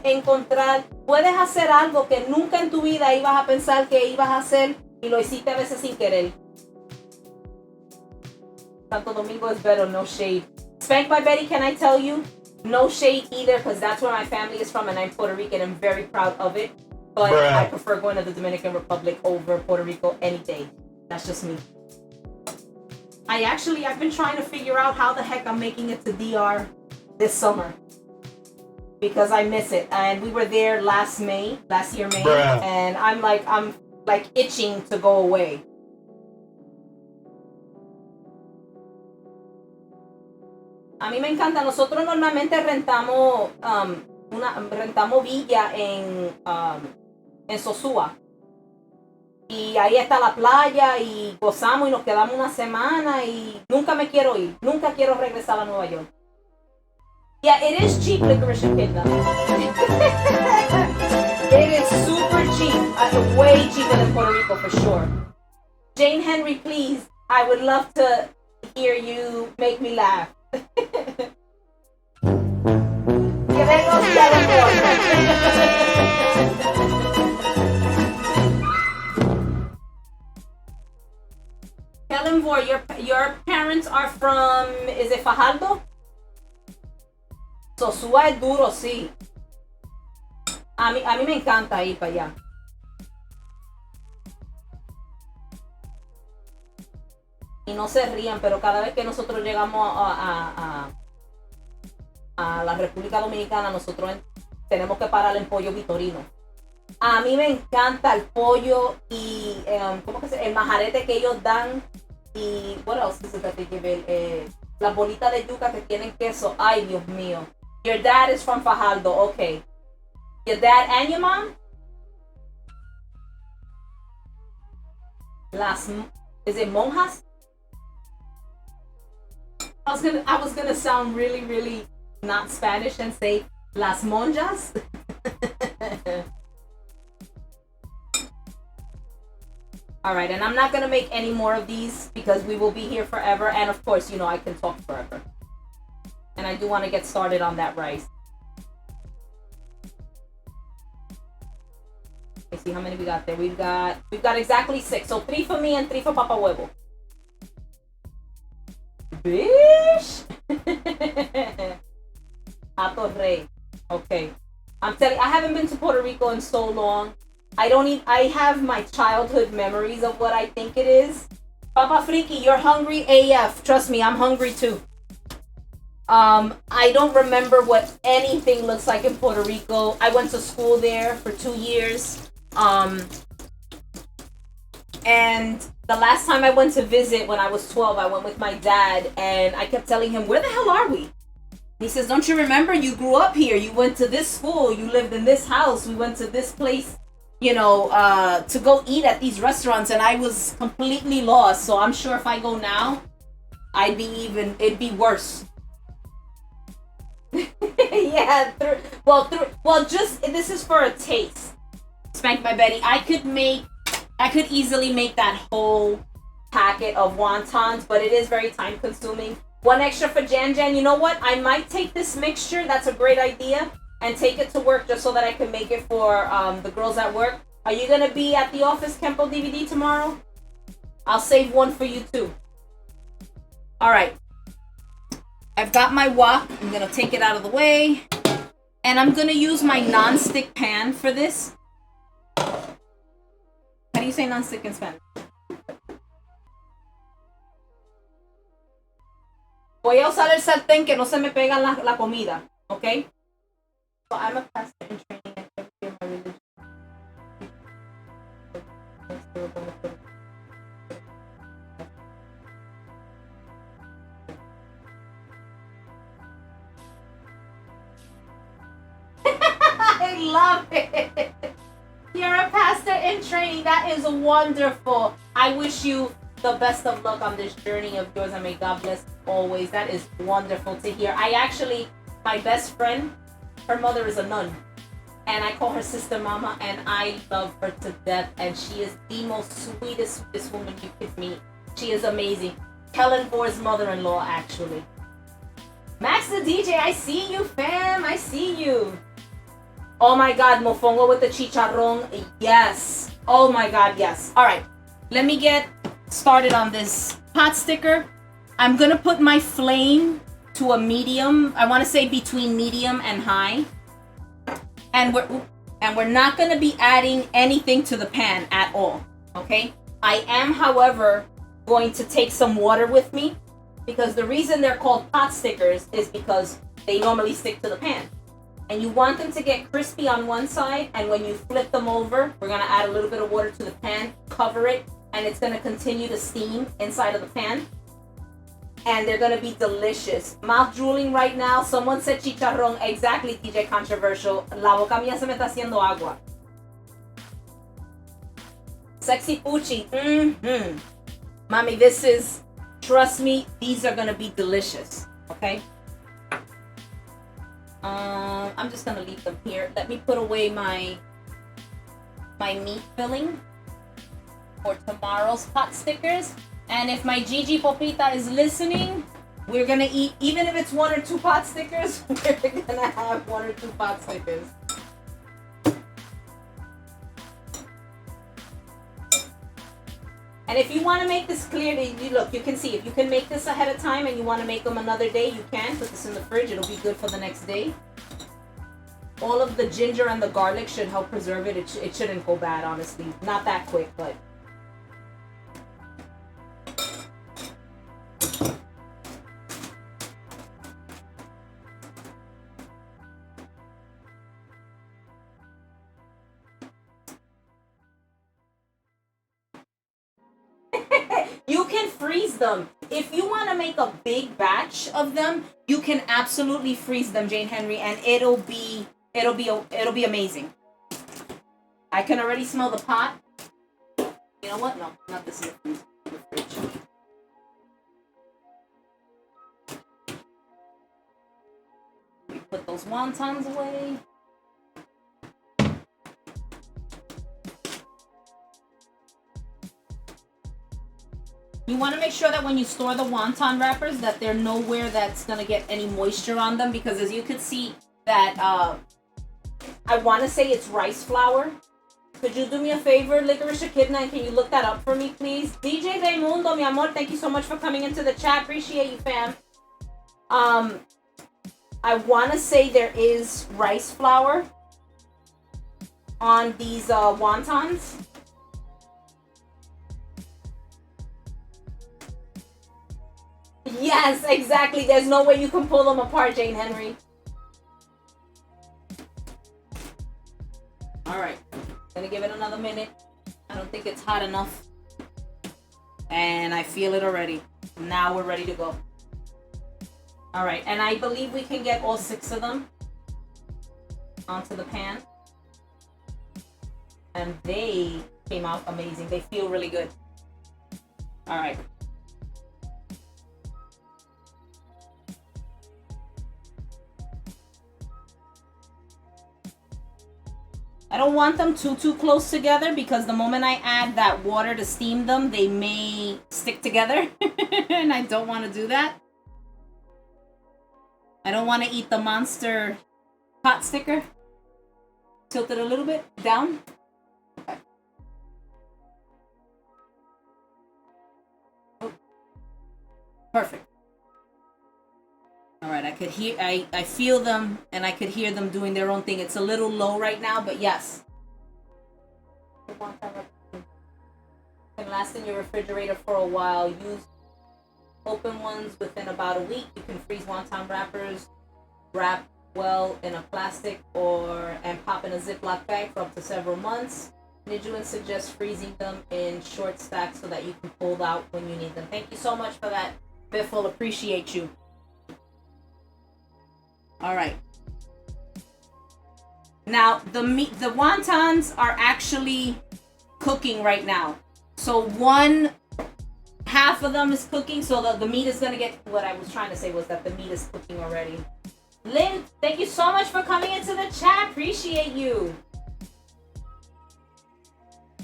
[SPEAKER 1] hacer algo que nunca en tu vida ibas a pensar que ibas a hacer y lo hiciste a veces sin querer. Santo Domingo is better, no shade. Spank by Betty, can I tell you? No shade either, because that's where my family is from and I'm Puerto Rican and I'm very proud of it. But
[SPEAKER 2] Bruh.
[SPEAKER 1] I prefer going to the Dominican Republic over Puerto Rico any day. That's just me. I've been trying to figure out how the heck I'm making it to DR this summer. Because I miss it. And we were there last year May.
[SPEAKER 2] Bruh.
[SPEAKER 1] And I'm like itching to go away. A mí me encanta. Nosotros normalmente rentamos villa en Sosúa. Y ahí está la playa y gozamos y nos quedamos una semana y nunca me quiero ir. Nunca quiero regresar a Nueva York. Yeah, it is cheap, Licorice Echidna. It is super cheap. Way cheaper than Puerto Rico for sure. Jane Henry, please. I would love to hear you make me laugh. Kellenvor, your parents are from, is it Fajardo? Sosúa es duro, sí. A mí me encanta ir para allá. y no se rían, pero cada vez que nosotros llegamos a la República Dominicana, nosotros tenemos que parar en Pollo Vitorino. A mí me encanta el pollo y ¿cómo que se? El majarete que ellos dan y what else is it that they give it? Las bolitas de yuca que tienen queso. Ay, Dios mío. Your dad is from Fajardo. Okay. Your dad and your mom? Is it monjas? I was gonna sound really, really not Spanish and say las monjas. All right, and I'm not gonna make any more of these because we will be here forever. And of course, you know, I can talk forever. And I do want to get started on that rice. Let's see how many we got there. We've got exactly 6. So 3 for me and 3 for Papa Huevo. Bish. Ato Rey. Okay. I'm telling you, I haven't been to Puerto Rico in so long. I have my childhood memories of what I think it is. Papa Friki, you're hungry AF. Trust me, I'm hungry too. I don't remember what anything looks like in Puerto Rico. I went to school there for 2 years. And the last time I went to visit when I was 12, I went with my dad and I kept telling him, where the hell are we? He says, don't you remember? You grew up here. You went to this school. You lived in this house. We went to this place, you know, to go eat at these restaurants. And I was completely lost. So I'm sure if I go now, it'd be worse. Yeah. Just, this is for a taste. Spank my Betty. I could easily make that whole packet of wontons, but it is very time consuming. 1 extra for Jan Jan. You know what? I might take this mixture. That's a great idea. And take it to work just so that I can make it for the girls at work. Are you going to be at the office, Kempo DVD, tomorrow? I'll save 1 for you too. All right. I've got my wok. I'm going to take it out of the way. And I'm going to use my non-stick pan for this. How do you say non-stick in Spanish? Voy a usar el sartén que no se me pega la comida, okay? So I'm a pastor in training at every year my religion. I love it. You're a pastor in training. That is wonderful. I wish you the best of luck on this journey of yours, and may God bless always. That is wonderful to hear. My best friend, her mother is a nun, and I call her Sister Mama, and I love her to death, and she is the most sweetest woman you could meet. She is amazing. Helen Bohr's mother-in-law, actually. Max the DJ, I see you, fam. I see you. Oh my God, mofongo with the chicharrón. Yes. Oh my God, yes. All right. Let me get started on this pot sticker. I'm gonna put my flame to a medium. I want to say between medium and high. And we're not gonna be adding anything to the pan at all. Okay. I am, however, going to take some water with me because the reason they're called pot stickers is because they normally stick to the pan. And you want them to get crispy on one side, and when you flip them over, we're gonna add a little bit of water to the pan, cover it, and it's gonna continue to steam inside of the pan. And they're gonna be delicious. Mouth drooling right now. Someone said chicharrón. Exactly, TJ Controversial. La boca mía se me está haciendo agua. Sexy Pucci. Mm-hmm. Mommy, trust me, these are gonna be delicious. Okay? I'm just gonna leave them here. Let me put away my meat filling for tomorrow's pot stickers. And if my Gigi Popita is listening, we're gonna eat, even if it's 1 or 2 pot stickers, we're gonna have 1 or 2 pot stickers. And if you want to make this clear, look, you can see, if you can make this ahead of time and you want to make them another day, you can. Put this in the fridge. It'll be good for the next day. All of the ginger and the garlic should help preserve it. It shouldn't go bad, honestly. Not that quick, but... freeze them. If you want to make a big batch of them, you can absolutely freeze them, Jane Henry, and it'll be amazing. I can already smell the pot. You know what? No, not this in the fridge. We put those wontons away. You want to make sure that when you store the wonton wrappers that they're nowhere that's going to get any moisture on them, because as you can see that I want to say it's rice flour. Could you do me a favor, Licorice Echidna, and can you look that up for me, please? DJ Raimundo, mi amor, thank you so much for coming into the chat. Appreciate you, fam. I want to say there is rice flour on these wontons. Yes, exactly. There's no way you can pull them apart, Jane Henry. All right. Gonna give it another minute. I don't think it's hot enough. And I feel it already. Now we're ready to go. All right. And I believe we can get all 6 of them onto the pan. And they came out amazing. They feel really good. All right. I don't want them too close together because the moment I add that water to steam them, they may stick together. And I don't want to do that. I don't want to eat the monster pot sticker. Tilt it a little bit down. Okay. Oh. Perfect. All right, I feel them, and I could hear them doing their own thing. It's a little low right now, but yes. Can last in your refrigerator for a while. Use open ones within about a week. You can freeze wonton wrappers, wrap well in a plastic and pop in a Ziploc bag for up to several months. Nijuan suggests freezing them in short stacks so that you can pull out when you need them. Thank you so much for that, Biffle. Appreciate you. All right. Now the wontons are actually cooking right now. So one half of them is cooking, so the meat is gonna get. What I was trying to say was that the meat is cooking already. Lynn, thank you so much for coming into the chat. Appreciate you.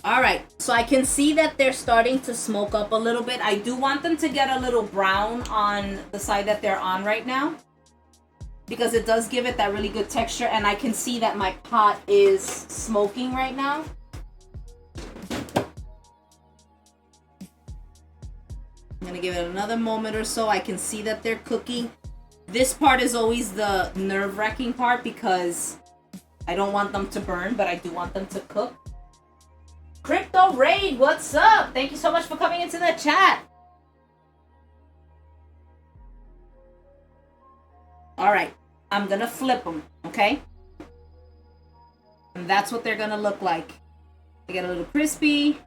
[SPEAKER 1] All right, so I can see that they're starting to smoke up a little bit. I do want them to get a little brown on the side that they're on right now, because it does give it that really good texture, and I can see that my pot is smoking right now. I'm gonna give it another moment or so. I can see that they're cooking. This part is always the nerve-wracking part because I don't want them to burn, but I do want them to cook. Crypto Raid, what's up? Thank you so much for coming into the chat. All right, I'm gonna flip them, okay? And that's what they're gonna look like. They get a little crispy.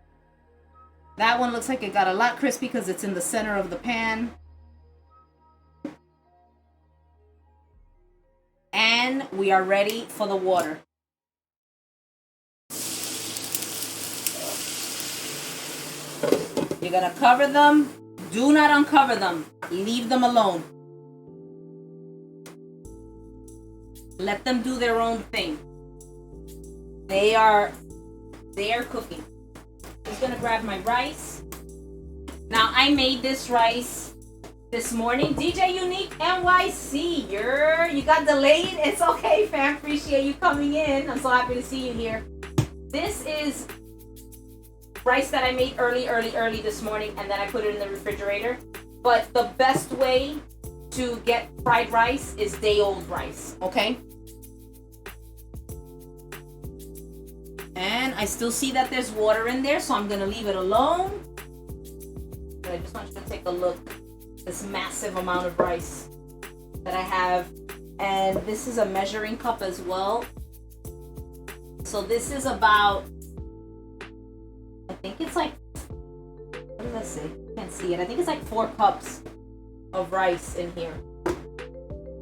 [SPEAKER 1] That one looks like it got a lot crispy because it's in the center of the pan. And we are ready for the water. You're gonna cover them. Do not uncover them. Leave them alone. Let them do their own thing. They are cooking. I'm just gonna grab my rice. Now I made this rice this morning. DJ Unique NYC, you got delayed. It's okay, fam. Appreciate you coming in. I'm so happy to see you here. This is rice that I made early this morning, and then I put it in the refrigerator. But the best way to get fried rice is day-old rice, okay? And I still see that there's water in there, so I'm gonna leave it alone. But I just want you to take a look. This massive amount of rice that I have. And this is a measuring cup as well. So this is about, I think it's like, what is let's see. I can't see it. I think it's like 4 cups of rice in here.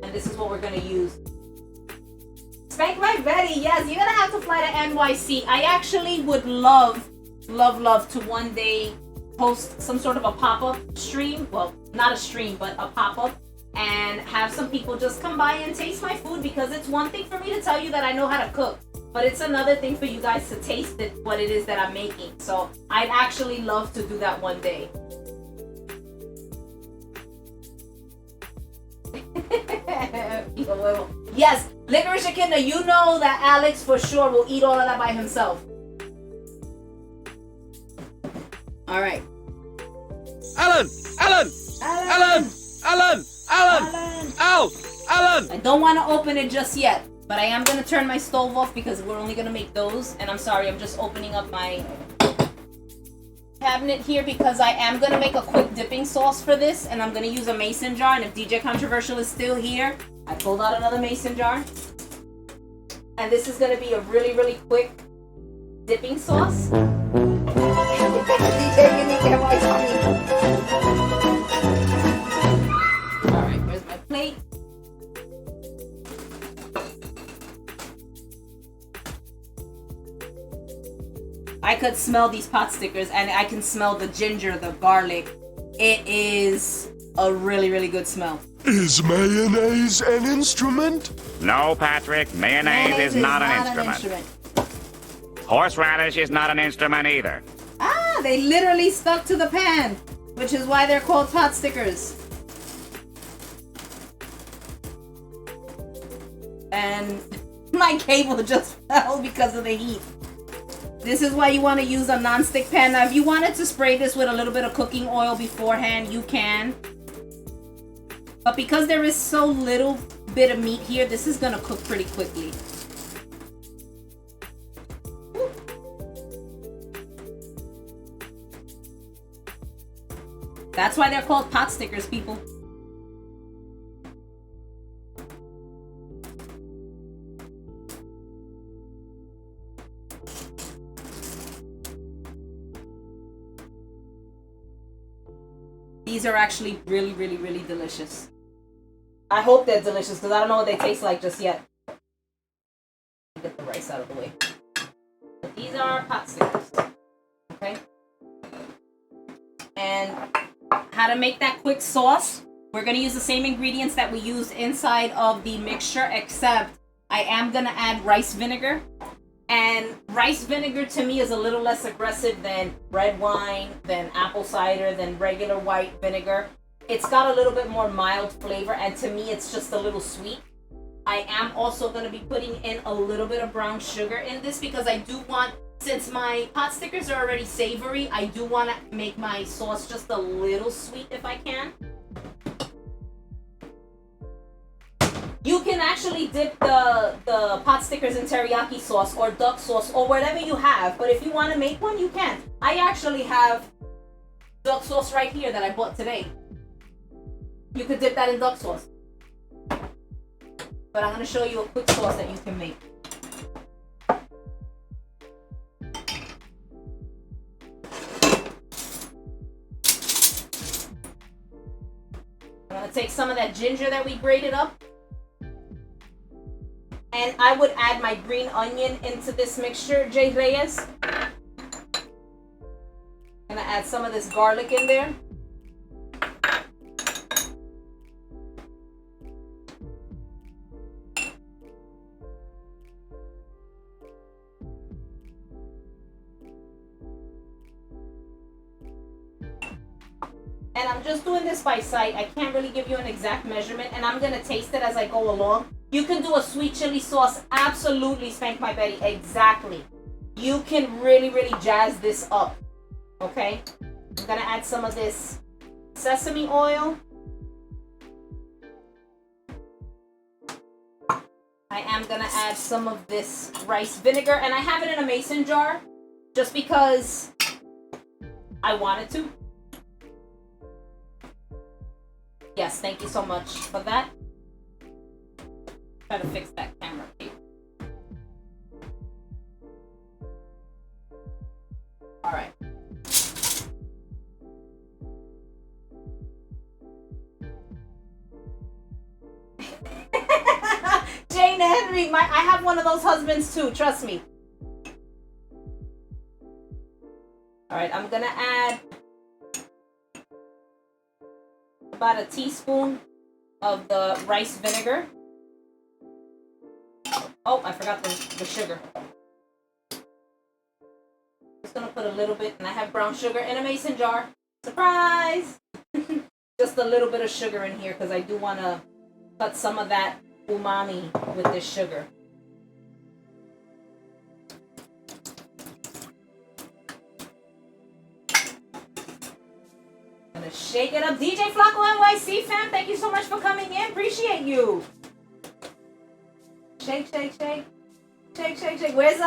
[SPEAKER 1] And this is what we're gonna use. Spank my Betty. Yes, you're gonna have to fly to NYC. I actually would love to one day host some sort of a pop-up stream. Well, not a stream, but a pop-up. And have some people just come by and taste my food, because it's one thing for me to tell you that I know how to cook, but it's another thing for you guys to taste it, what it is that I'm making. So I'd actually love to do that one day. Yes, Licorice Echidna, you know that Alex for sure will eat all of that by himself. Alright.
[SPEAKER 2] Alan! Alan! Alan! Alan! Alan! Al! Alan!
[SPEAKER 1] I don't want to open it just yet, but I am going to turn my stove off because we're only going to make those. And I'm sorry, I'm just opening up my cabinet here because I am going to make a quick dipping sauce for this. And I'm going to use a mason jar. And if DJ Controversial is still here, I pulled out another mason jar. And this is going to be a really, really quick dipping sauce. DJ, you need to get my Alright, where's my plate? I could smell these pot stickers, and I can smell the ginger, the garlic. It is a really, really good smell.
[SPEAKER 3] Is mayonnaise an instrument?
[SPEAKER 4] No, Patrick, mayonnaise is not an instrument. Horseradish is not an instrument either.
[SPEAKER 1] Ah, they literally stuck to the pan, which is why they're called pot stickers. And my cable just fell because of the heat. This is why you want to use a non-stick pan. Now, if you wanted to spray this with a little bit of cooking oil beforehand, you can. But because there is so little bit of meat here, this is going to cook pretty quickly. That's why they're called pot stickers, people. These are actually really, really, really delicious. I hope they're delicious because I don't know what they taste like just yet. Get the rice out of the way. But these are pot stickers. Okay? And how to make that quick sauce. We're going to use the same ingredients that we used inside of the mixture, except I am going to add rice vinegar. And rice vinegar to me is a little less aggressive than red wine, than apple cider, than regular white vinegar. It's got a little bit more mild flavor, and to me it's just a little sweet. I am also going to be putting in a little bit of brown sugar in this because I do want, since my pot stickers are already savory, I do want to make my sauce just a little sweet if I can. You can actually dip the pot stickers in teriyaki sauce or duck sauce or whatever you have. But if you want to make one, you can. I actually have duck sauce right here that I bought today. You could dip that in duck sauce. But I'm going to show you a quick sauce that you can make. I'm going to take some of that ginger that we grated up. And I would add my green onion into this mixture, Jay Reyes. I'm gonna add some of this garlic in there. And I'm just doing this by sight. I can't really give you an exact measurement, and I'm gonna taste it as I go along. You can do a sweet chili sauce, absolutely, Spank My Betty, exactly. You can really, really jazz this up, okay? I'm gonna add some of this sesame oil. I am gonna add some of this rice vinegar, and I have it in a mason jar just because I wanted to. Yes, thank you so much for that. Try to fix that camera, please. All right. Jane Henry, I have one of those husbands too, trust me. Alright, I'm gonna add about a teaspoon of the rice vinegar. Oh, I forgot the sugar. Just gonna put a little bit, and I have brown sugar in a mason jar. Surprise! Just a little bit of sugar in here because I do want to cut some of that umami with this sugar. Gonna shake it up. DJ Flacco NYC fam, thank you so much for coming in. Appreciate you. Shake, shake, shake. Shake, shake, shake. Where's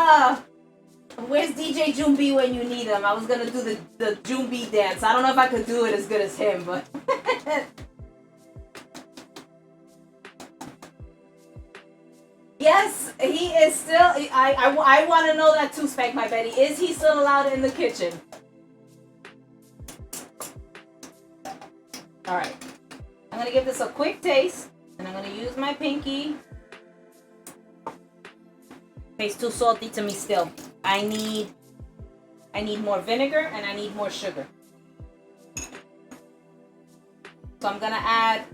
[SPEAKER 1] DJ Jumbi when you need him? I was gonna do the Jumbi dance. I don't know if I could do it as good as him, but yes, he is still. I want to know that too, Spank My Betty. Is he still allowed in the kitchen? All right. I'm gonna give this a quick taste, and I'm gonna use my pinky. Tastes too salty to me still. I need more vinegar and I need more sugar. So I'm gonna add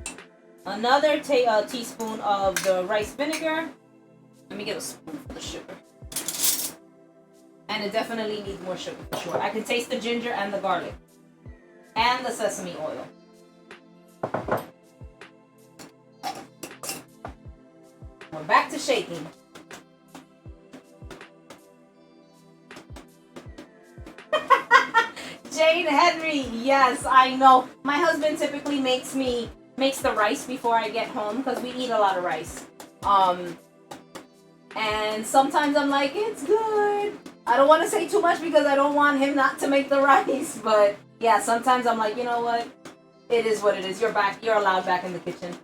[SPEAKER 1] another teaspoon of the rice vinegar. Let me get a spoon for the sugar. And it definitely needs more sugar for sure. I can taste the ginger and the garlic and the sesame oil. We're back to shaking. Jane Henry, yes, I know. My husband typically makes the rice before I get home because we eat a lot of rice. And sometimes I'm like, it's good. I don't want to say too much because I don't want him not to make the rice. But yeah, sometimes I'm like, you know what? It is what it is. You're allowed back in the kitchen.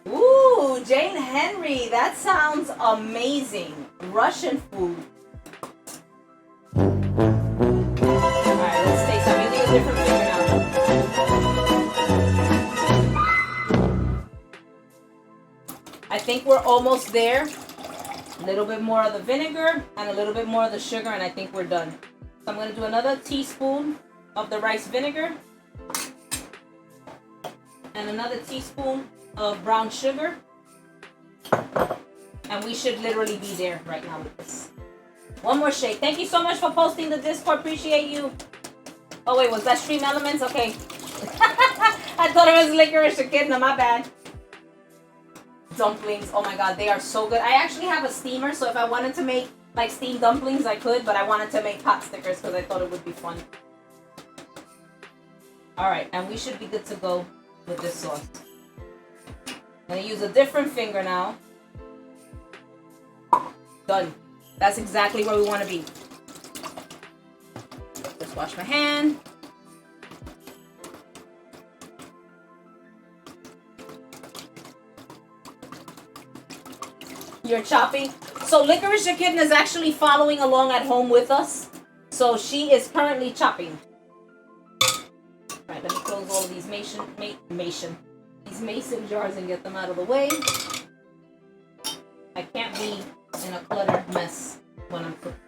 [SPEAKER 1] Ooh, Jane Henry, that sounds amazing. Russian food. Alright, let's taste. I'm using a different finger now. I think we're almost there. A little bit more of the vinegar and a little bit more of the sugar, and I think we're done. So I'm going to do another teaspoon of the rice vinegar and another teaspoon of brown sugar, and we should literally be there right now with this. One more shake. Thank you so much for posting the Discord. Appreciate you. Oh wait, was that Stream Elements? Okay. I thought it was Licorice Echidna. My bad. Dumplings. Oh my god, they are so good. I actually have a steamer, so if I wanted to make like steamed dumplings, I could, but I wanted to make pot stickers because I thought it would be fun. Alright, and we should be good to go with this sauce. I'm going to use a different finger now. Done. That's exactly where we want to be. Just wash my hand. You're chopping. So Licorice Echidna is actually following along at home with us. So she is currently chopping. Alright, let me close all of these mason jars and get them out of the way. I can't be in a cluttered mess when I'm cooking.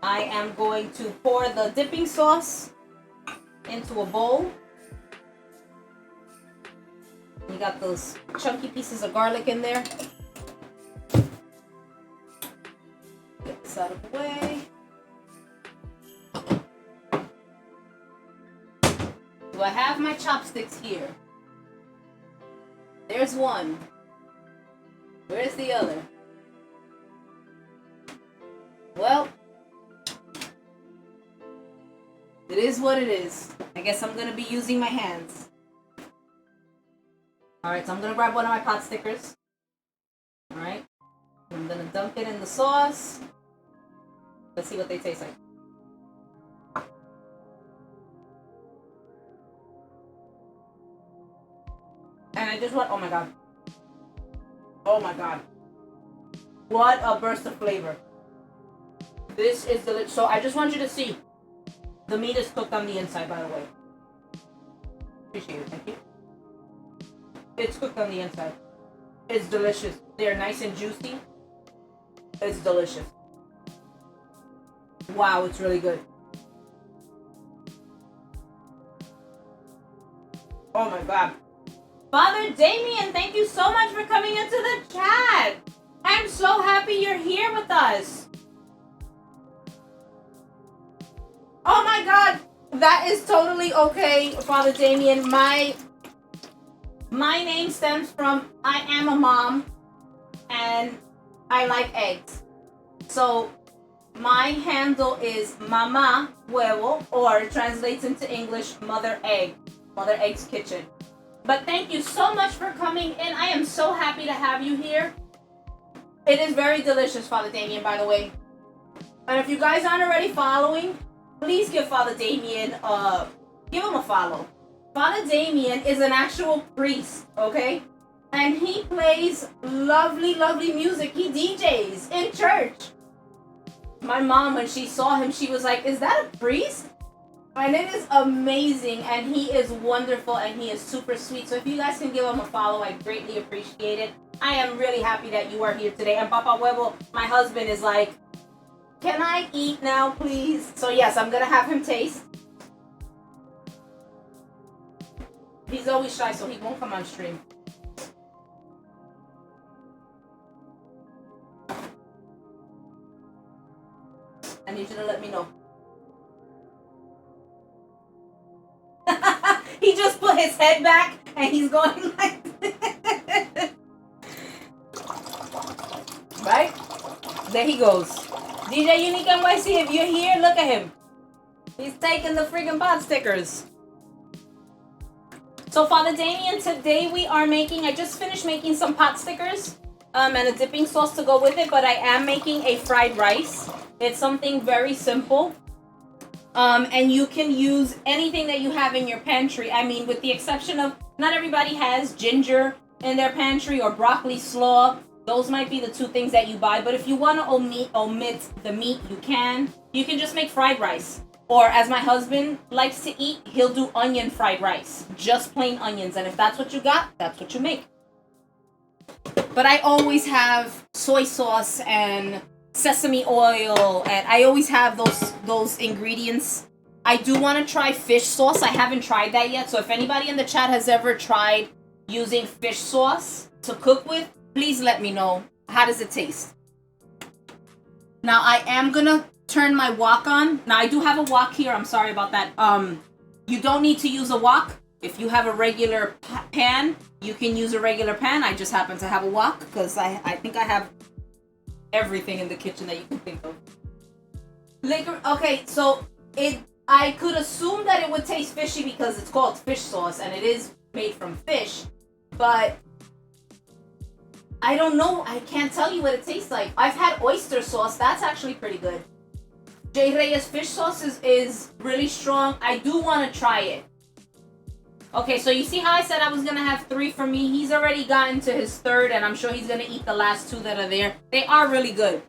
[SPEAKER 1] I am going to pour the dipping sauce into a bowl. You got those chunky pieces of garlic in there. Get this out of the way. Do I have my chopsticks here? There's one. Where's the other? Well, it is what it is. I guess I'm gonna be using my hands. Alright, so I'm gonna grab one of my pot stickers. Alright. I'm gonna dunk it in the sauce. Let's see what they taste like. And I just want, oh my god. Oh my god. What a burst of flavor. This is delicious. So I just want you to see. The meat is cooked on the inside, by the way. Appreciate it, thank you. It's cooked on the inside. It's delicious. They're nice and juicy. It's delicious. Wow, it's really good. Oh my God. Father Damien, thank you so much for coming into the chat. I'm so happy you're here with us. Oh my God. That is totally okay, Father Damien. My name stems from I am a mom and I like eggs. So my handle is Mama Huevo, or it translates into English Mother Egg. Mother Egg's Kitchen. But thank you so much for coming in. I am so happy to have you here. It is very delicious, Father Damien, by the way. And if you guys aren't already following, please give Father Damien give him a follow. Father Damien is an actual priest, okay? And he plays lovely, lovely music. He DJs in church. My mom, when she saw him, she was like, is that a priest? And it is amazing, and he is wonderful, and he is super sweet. So if you guys can give him a follow, I greatly appreciate it. I am really happy that you are here today. And Papa Huevo, my husband, is like, can I eat now, please? So yes, I'm going to have him taste. He's always shy, so he won't come on stream. I need you to let me know. He just put his head back and he's going like this. Right? There he goes. DJ Unique NYC, if you're here, look at him. He's taking the freaking pot stickers. So Father Damien, today we are making, I just finished making some pot stickers and a dipping sauce to go with it, but I am making a fried rice. It's something very simple. And you can use anything that you have in your pantry. I mean, with the exception of, not everybody has ginger in their pantry or broccoli slaw. Those might be the two things that you buy. But if you want to omit the meat, you can. You can just make fried rice. Or as my husband likes to eat, he'll do onion fried rice. Just plain onions. And if that's what you got, that's what you make. But I always have soy sauce and sesame oil, and I always have those ingredients. I do want to try fish sauce. I haven't tried that yet. So if anybody in the chat has ever tried using fish sauce to cook with, please let me know. How does it taste? Now I am gonna turn my wok on. Now I do have a wok here. I'm sorry about that. You don't need to use a wok. If you have a regular pan, you can use a regular pan. I just happen to have a wok because I think I have everything in the kitchen that you can think of. Okay, so I could assume that it would taste fishy because it's called fish sauce and it is made from fish, but I don't know. I can't tell you what it tastes like. I've had oyster sauce. That's actually pretty good. J. Reyes fish sauce is really strong. I do want to try it. Okay, so you see how I said I was going to have 3 for me? He's already gotten to his 3rd, and I'm sure he's going to eat the last 2 that are there. They are really good.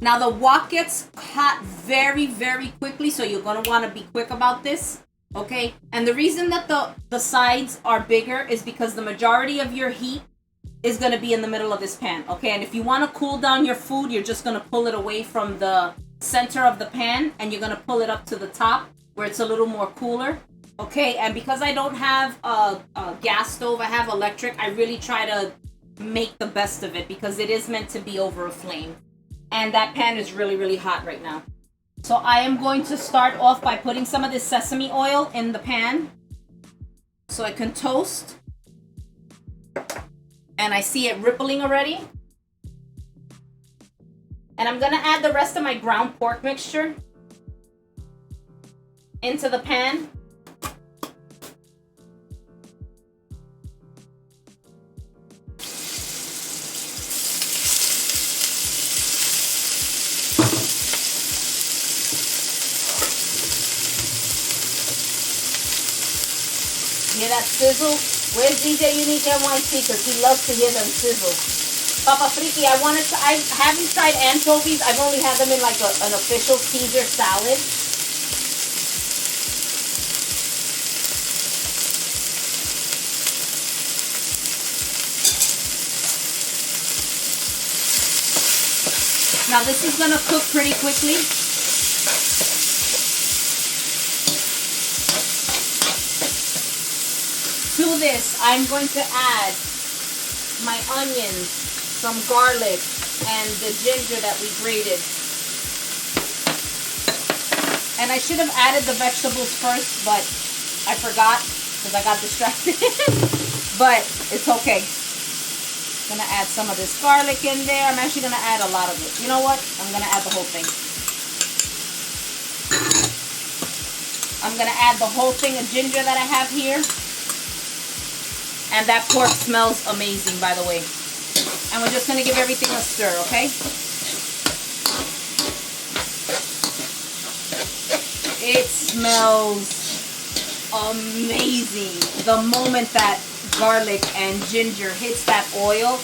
[SPEAKER 1] Now, the wok gets hot very, very quickly, so you're going to want to be quick about this. Okay? And the reason that the sides are bigger is because the majority of your heat is going to be in the middle of this pan. Okay? And if you want to cool down your food, you're just going to pull it away from the center of the pan, and you're going to pull it up to the top where it's a little more cooler. Okay, and because I don't have a gas stove, I have electric, I really try to make the best of it because it is meant to be over a flame. And that pan is really, really hot right now. So I am going to start off by putting some of this sesame oil in the pan so it can toast. And I see it rippling already. And I'm going to add the rest of my ground pork mixture into the pan. Hear that sizzle? Where's DJ Unique NYC? Because he loves to hear them sizzle. Papa Friki, I haven't tried anchovies. I've only had them in like an official Caesar salad. Now this is gonna cook pretty quickly. To this, I'm going to add my onions, some garlic, and the ginger that we grated. And I should have added the vegetables first, but I forgot because I got distracted. But it's okay. I'm gonna add some of this garlic in there. I'm actually gonna add a lot of it. You know what? I'm gonna add the whole thing. I'm gonna add the whole thing of ginger that I have here. And that pork smells amazing, by the way. And we're just gonna give everything a stir, okay? It smells amazing. The moment that garlic and ginger hits that oil.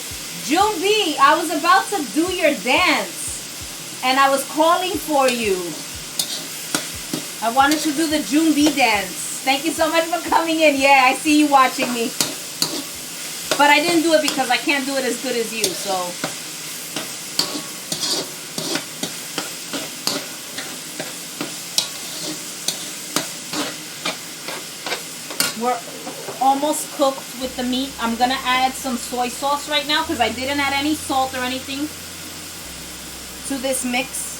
[SPEAKER 1] Jumbi, I was about to do your dance. And I was calling for you. I wanted to do the Jumbi dance. Thank you so much for coming in. Yeah, I see you watching me. But I didn't do it because I can't do it as good as you, so. We're almost cooked with the meat. I'm going to add some soy sauce right now because I didn't add any salt or anything to this mix.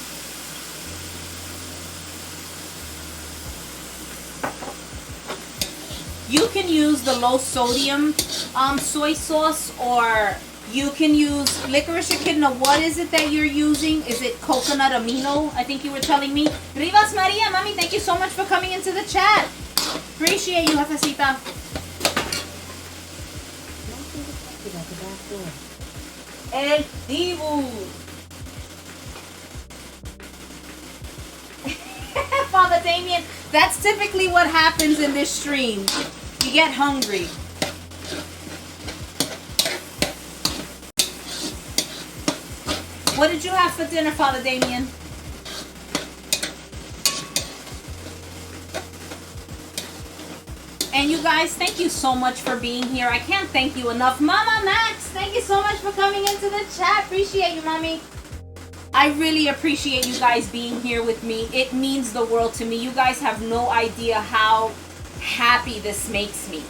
[SPEAKER 1] You can use the low sodium soy sauce, or you can use licorice echidna. What is it that you're using? Is it coconut amino? I think you were telling me. Rivas Maria, mami, thank you so much for coming into the chat. Appreciate you, Jefecita. El Dibu. Father Damien, that's typically what happens in this stream. You get hungry. What did you have for dinner, Father Damien? And you guys, thank you so much for being here. I can't thank you enough. Mama Max, thank you so much for coming into the chat. Appreciate you, mommy. I really appreciate you guys being here with me. It means the world to me. You guys have no idea how happy this makes me.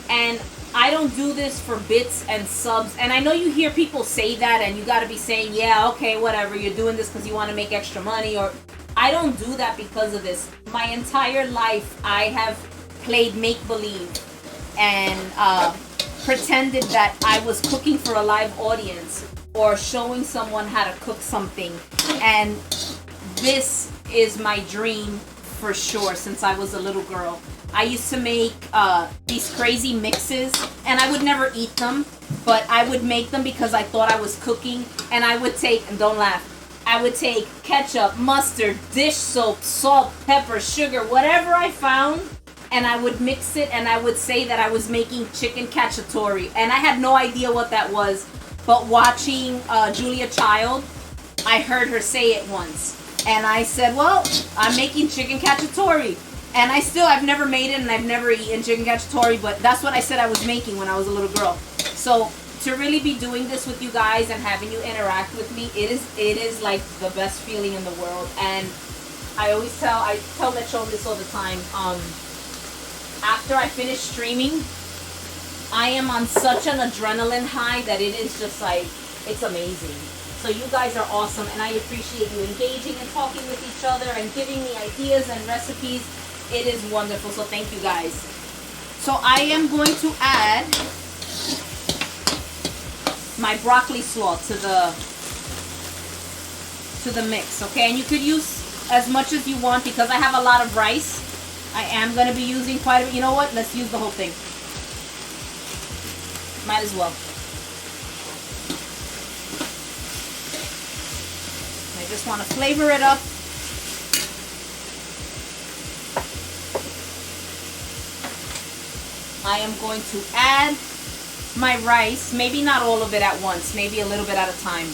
[SPEAKER 1] And I don't do this for bits and subs. And I know you hear people say that and you got to be saying, yeah, okay, whatever. You're doing this because you want to make extra money. Or I don't do that because of this. My entire life, I have played make-believe and pretended that I was cooking for a live audience or showing someone how to cook something. And this is my dream for sure since I was a little girl. I used to make these crazy mixes and I would never eat them, but I would make them because I thought I was cooking. And I would take, and don't laugh, I would take ketchup, mustard, dish soap, salt, pepper, sugar, whatever I found, and I would mix it and I would say that I was making chicken cacciatore. And I had no idea what that was. But watching Julia Child, I heard her say it once. And I said, well, I'm making chicken cacciatore. And I've never made it and I've never eaten chicken cacciatore, but that's what I said I was making when I was a little girl. So to really be doing this with you guys and having you interact with me, it is like the best feeling in the world. And I tell Lechon this all the time. After I finish streaming, I am on such an adrenaline high that it is just like, it's amazing. So you guys are awesome, and I appreciate you engaging and talking with each other and giving me ideas and recipes. It is wonderful, so thank you guys. So I am going to add my broccoli slaw to the mix, okay? And you could use as much as you want because I have a lot of rice. I am going to be using quite a bit. You know what? Let's use the whole thing. Might as well. I just want to flavor it up. I am going to add my rice, maybe not all of it at once, maybe a little bit at a time.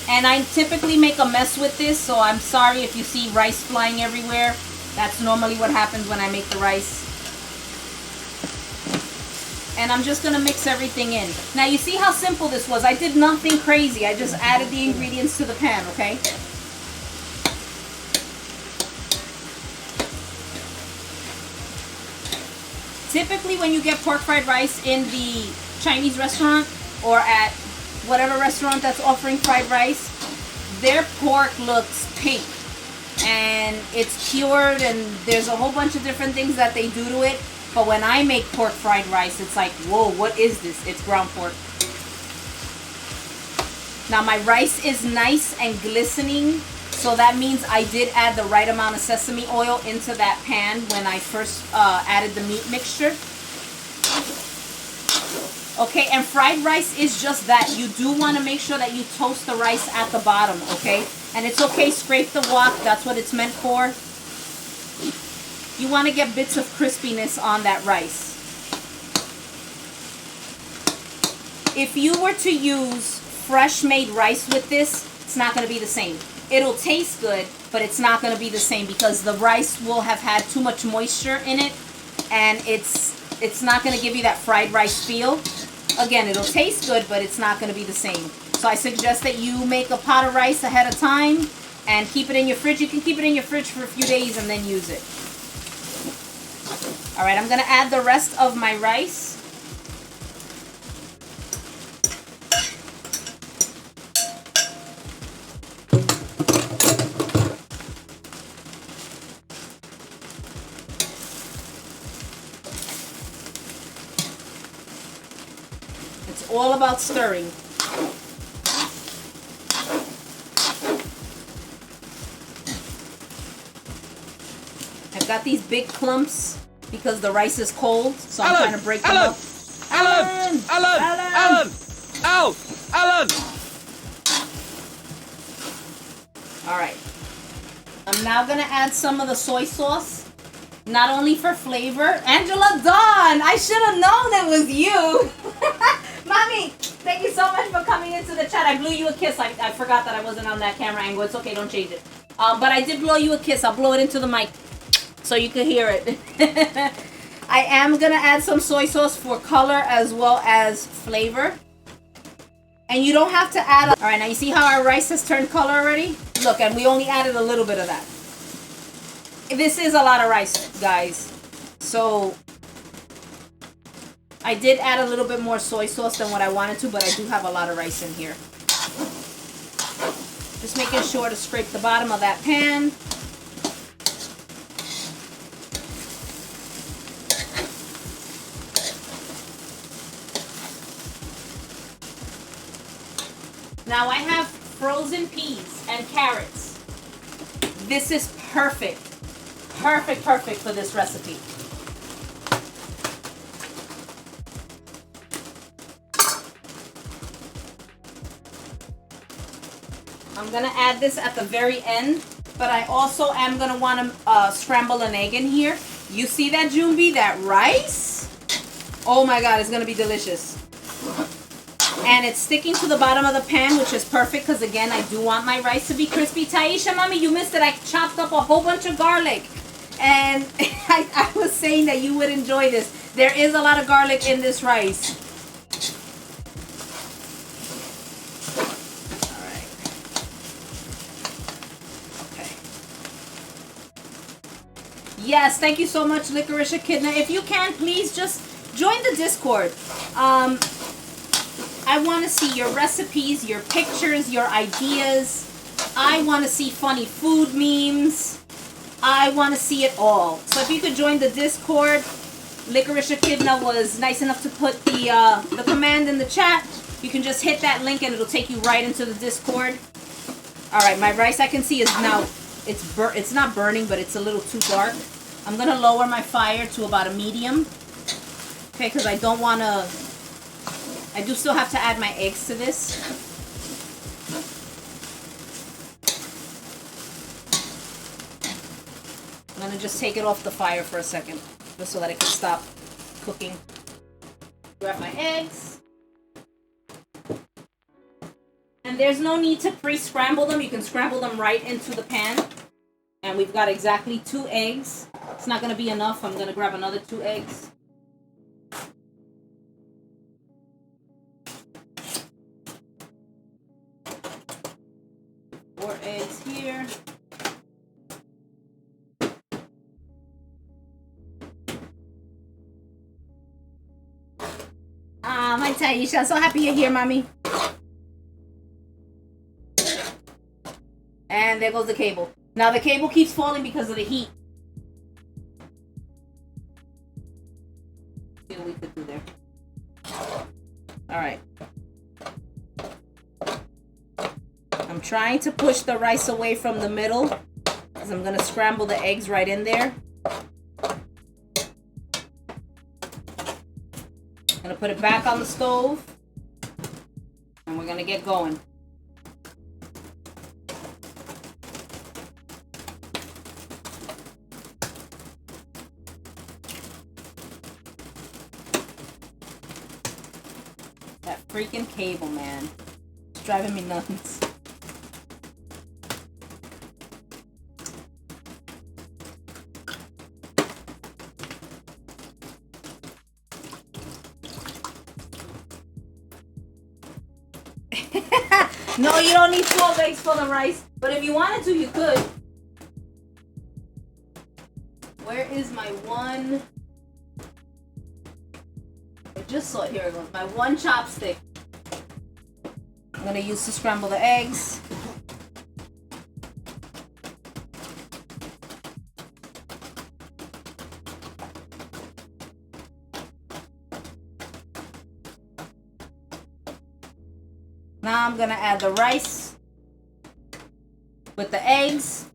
[SPEAKER 1] And I typically make a mess with this, so I'm sorry if you see rice flying everywhere. That's normally what happens when I make the rice. And I'm just gonna mix everything in. Now you see how simple this was. I did nothing crazy. I just added the ingredients to the pan, okay? Typically when you get pork fried rice in the Chinese restaurant or at whatever restaurant that's offering fried rice, their pork looks pink. And it's cured and there's a whole bunch of different things that they do to it. But when I make pork fried rice, it's like, whoa, what is this? It's ground pork. Now my rice is nice and glistening, so that means I did add the right amount of sesame oil into that pan when I first added the meat mixture. Okay, and fried rice is just that. You do want to make sure that you toast the rice at the bottom, okay? And it's okay, scrape the wok, that's what it's meant for. You want to get bits of crispiness on that rice. If you were to use fresh made rice with this, it's not going to be the same. It'll taste good, but it's not going to be the same because the rice will have had too much moisture in it, and it's not going to give you that fried rice feel. Again, it'll taste good, but it's not going to be the same. So I suggest that you make a pot of rice ahead of time and keep it in your fridge. You can keep it in your fridge for a few days and then use it. All right, I'm going to add the rest of my rice. It's all about stirring. I've got these big clumps because the rice is cold, so I'm trying to break them up.
[SPEAKER 2] Alan! Ow! Alan!
[SPEAKER 1] All right. I'm now going to add some of the soy sauce, not only for flavor. Angela Dawn, I should have known it was you. Mommy, thank you so much for coming into the chat. I blew you a kiss. I forgot that I wasn't on that camera angle. It's okay, don't change it. But I did blow you a kiss. I'll blow it into the mic so you can hear it. I am going to add some soy sauce for color as well as flavor. And you don't have to add... All right, now you see how our rice has turned color already? Look, and we only added a little bit of that. This is a lot of rice, guys. So I did add a little bit more soy sauce than what I wanted to, but I do have a lot of rice in here. Just making sure to scrape the bottom of that pan. Now I have frozen peas and carrots. This is perfect. Perfect for this recipe. I'm gonna add this at the very end, but I also am gonna want to scramble an egg in here. You see that, Jumbi? That rice? Oh my God, it's gonna be delicious. And it's sticking to the bottom of the pan, which is perfect because, again, I do want my rice to be crispy. Taisha, Mommy, you missed it. I chopped up a whole bunch of garlic. And I was saying that you would enjoy this. There is a lot of garlic in this rice. All right. Okay. Yes, thank you so much, Licorice Echidna. If you can, please just join the Discord. I want to see your recipes, your pictures, your ideas. I want to see funny food memes. I want to see it all. So if you could join the Discord, Licorice Echidna was nice enough to put the command in the chat. You can just hit that link and it'll take you right into the Discord. All right, my rice I can see is now, it's not burning, but it's a little too dark. I'm going to lower my fire to about a medium. Okay, because I don't want to... I do still have to add my eggs to this. I'm going to just take it off the fire for a second, just so that it can stop cooking. Grab my eggs. And there's no need to pre-scramble them. You can scramble them right into the pan. And we've got exactly 2 eggs. It's not going to be enough. I'm going to grab another 2 eggs. 4 eggs here. My Taisha, so happy you're here, mommy. And there goes the cable. Now the cable keeps falling because of the heat. See what we could do there. Alright. I'm trying to push the rice away from the middle because I'm going to scramble the eggs right in there. I'm going to put it back on the stove. And we're going to get going. That freaking cable, man. It's driving me nuts. No, you don't need 12 eggs for the rice. But if you wanted to, you could. Where is my one? I just saw it. Here it goes. My one chopstick. I'm going to use to scramble the eggs. Now I'm going to add the rice with the eggs.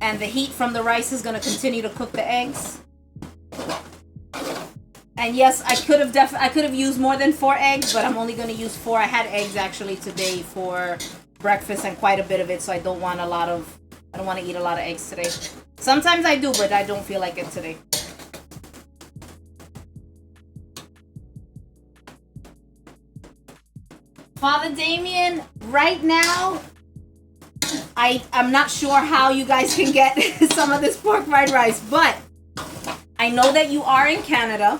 [SPEAKER 1] And the heat from the rice is going to continue to cook the eggs. And yes, I could have used more than 4 eggs, but I'm only going to use 4. I had eggs actually today for breakfast and quite a bit of it, so I don't want to eat a lot of eggs today. Sometimes I do, but I don't feel like it today. Father Damien, right now, I'm not sure how you guys can get some of this pork fried rice, but I know that you are in Canada,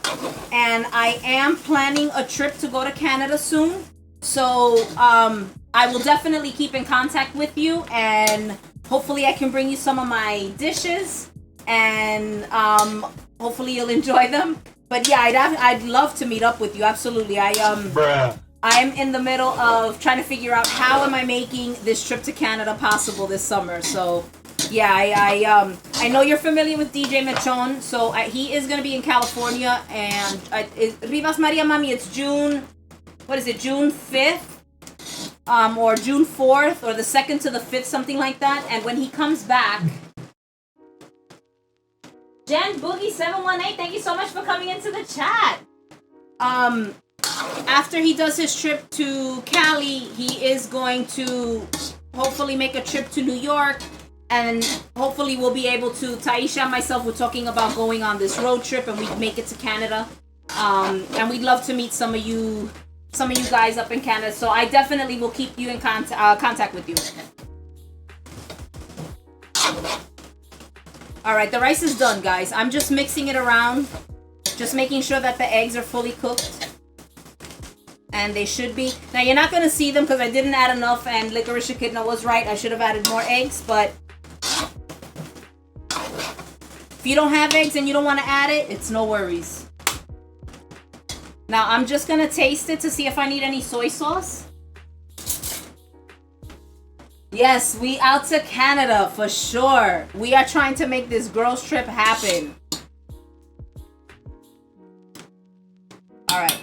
[SPEAKER 1] and I am planning a trip to go to Canada soon. So I will definitely keep in contact with you, and hopefully I can bring you some of my dishes, and hopefully you'll enjoy them. But yeah, I'd love to meet up with you. Absolutely. I'm in the middle of trying to figure out how am I making this trip to Canada possible this summer. So yeah, I know you're familiar with DJ Machon, so he is going to be in California, and Rivas Maria Mami, it's June 5th, or June 4th, or the 2nd to the 5th, something like that, and when he comes back, Jen Boogie 718, thank you so much for coming into the chat. After he does his trip to Cali, he is going to hopefully make a trip to New York, and hopefully we'll be able to, Taisha and myself were talking about going on this road trip, and we'd make it to Canada. And we'd love to meet some of you guys up in Canada. So I definitely will keep you in contact with you. All right, the rice is done, guys. I'm just mixing it around, just making sure that the eggs are fully cooked. And they should be. Now, you're not going to see them because I didn't add enough, and Licorice Echidna was right. I should have added more eggs, but if you don't have eggs and you don't want to add it, it's no worries. Now, I'm just going to taste it to see if I need any soy sauce. Yes, we out to Canada for sure. We are trying to make this girls trip happen. All right.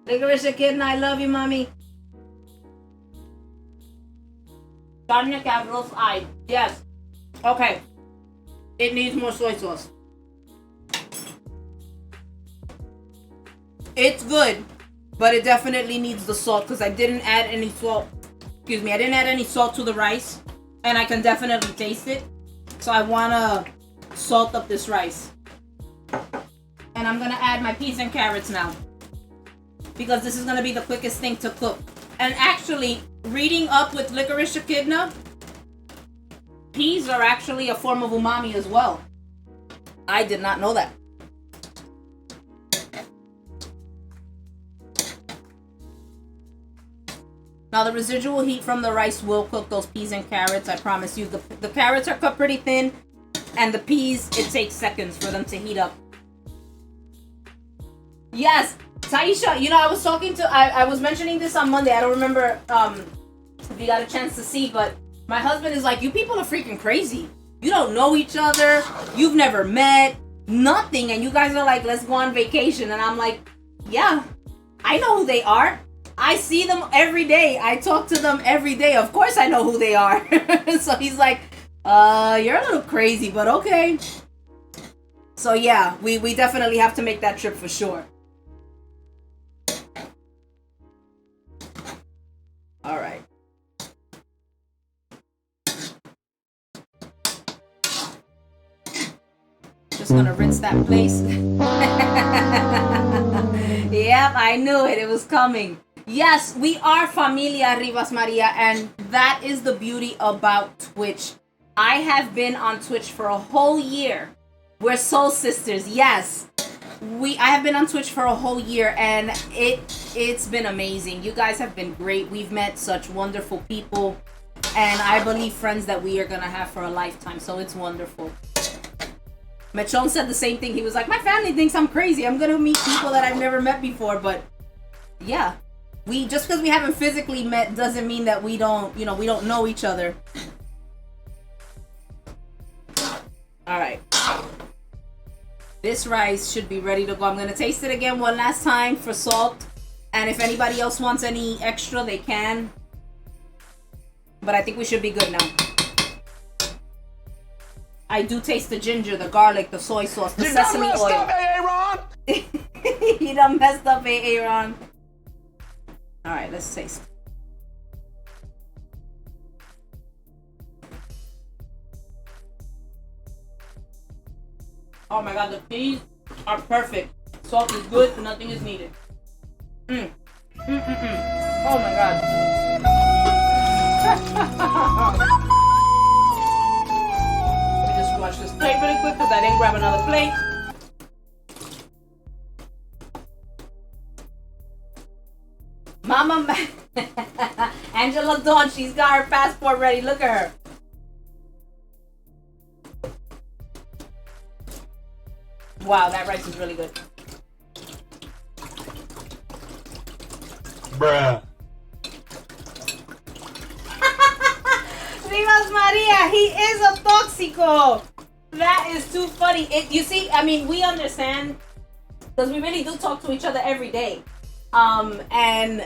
[SPEAKER 1] Licorice Echidna, I love you, mommy. Tanya Capitals, yes. Okay. It needs more soy sauce. It's good, but it definitely needs the salt because I didn't add any salt. Excuse me, I didn't add any salt to the rice, and I can definitely taste it. So I want to salt up this rice. And I'm going to add my peas and carrots now, because this is going to be the quickest thing to cook. And actually, reading up with Licorice Echidna, peas are actually a form of umami as well. I did not know that. Now the residual heat from the rice will cook those peas and carrots. I promise you. The carrots are cut pretty thin, and the peas, it takes seconds for them to heat up. Yes, Taisha, you know, I was talking to, I was mentioning this on Monday. I don't remember if you got a chance to see, but my husband is like, you people are freaking crazy. You don't know each other. You've never met. Nothing. And you guys are like, let's go on vacation. And I'm like, yeah, I know who they are. I see them every day. I talk to them every day. Of course I know who they are. So he's like, you're a little crazy, but okay. So yeah, we definitely have to make that trip for sure. All right. Just gonna rinse that place. Yep, I knew it. It was coming. Yes, we are Familia Rivas Maria, and that is the beauty about Twitch. I have been on Twitch for a whole year. We're soul sisters. Yes. I have been on Twitch for a whole year, and it's been amazing. You guys have been great. We've met such wonderful people, and I believe friends that we are gonna have for a lifetime. So it's wonderful. Mechon said the same thing. He was like, my family thinks I'm crazy. I'm gonna meet people that I've never met before. But yeah, just because we haven't physically met doesn't mean that we don't know each other. All right. This rice should be ready to go. I'm gonna taste it again one last time for salt. And if anybody else wants any extra, they can. But I think we should be good now. I do taste the ginger, the garlic, the soy sauce, the sesame oil.
[SPEAKER 2] Up, Aaron!
[SPEAKER 1] You done messed up, Aaron. Alright, let's taste. Oh my god, the peas are perfect. Salt is good, nothing is needed. Oh my god. Let me just wash this plate really quick because I didn't grab another plate. Mama Angela Dawn, she's got her passport ready. Look at her. Wow, that rice is really good.
[SPEAKER 3] Bruh.
[SPEAKER 1] Rivas Maria, he is a toxico. That is too funny. You see, I mean, we understand because we really do talk to each other every day. And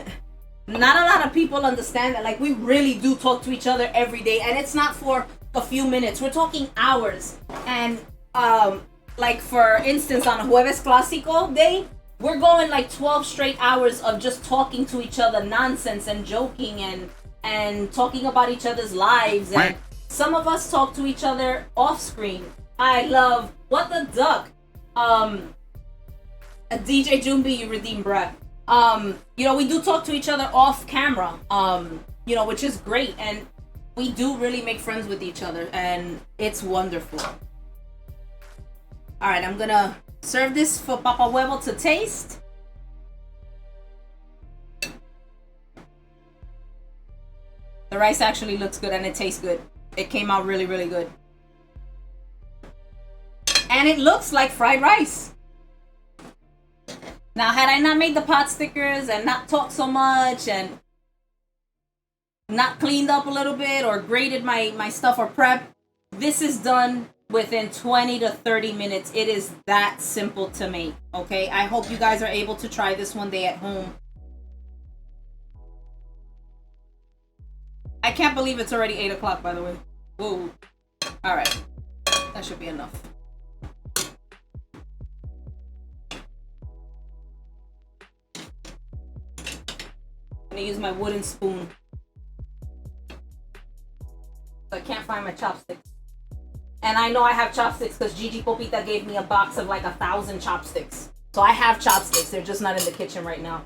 [SPEAKER 1] not a lot of people understand that. Like, we really do talk to each other every day, and it's not for a few minutes. We're talking hours. And like, for instance, on Jueves Clásico Day, we're going like 12 straight hours of just talking to each other nonsense and joking and talking about each other's lives. And some of us talk to each other off screen. I love What the Duck. DJ Jumbi, you redeem bruh. We do talk to each other off camera, which is great. And we do really make friends with each other, and it's wonderful. All right, I'm gonna serve this for Papa Huevo to taste. The rice actually looks good and it tastes good. It came out really, really good. And it looks like fried rice. Now, had I not made the pot stickers and not talked so much and not cleaned up a little bit or graded my stuff or prep, this is done within 20 to 30 minutes. It is that simple to make, okay? I hope you guys are able to try this one day at home. I can't believe it's already 8 o'clock, by the way. Whoa. All right. That should be enough. I'm gonna use my wooden spoon. I can't find my chopsticks. And I know I have chopsticks because Gigi Popita gave me a box of like 1,000 chopsticks. So I have chopsticks. They're just not in the kitchen right now.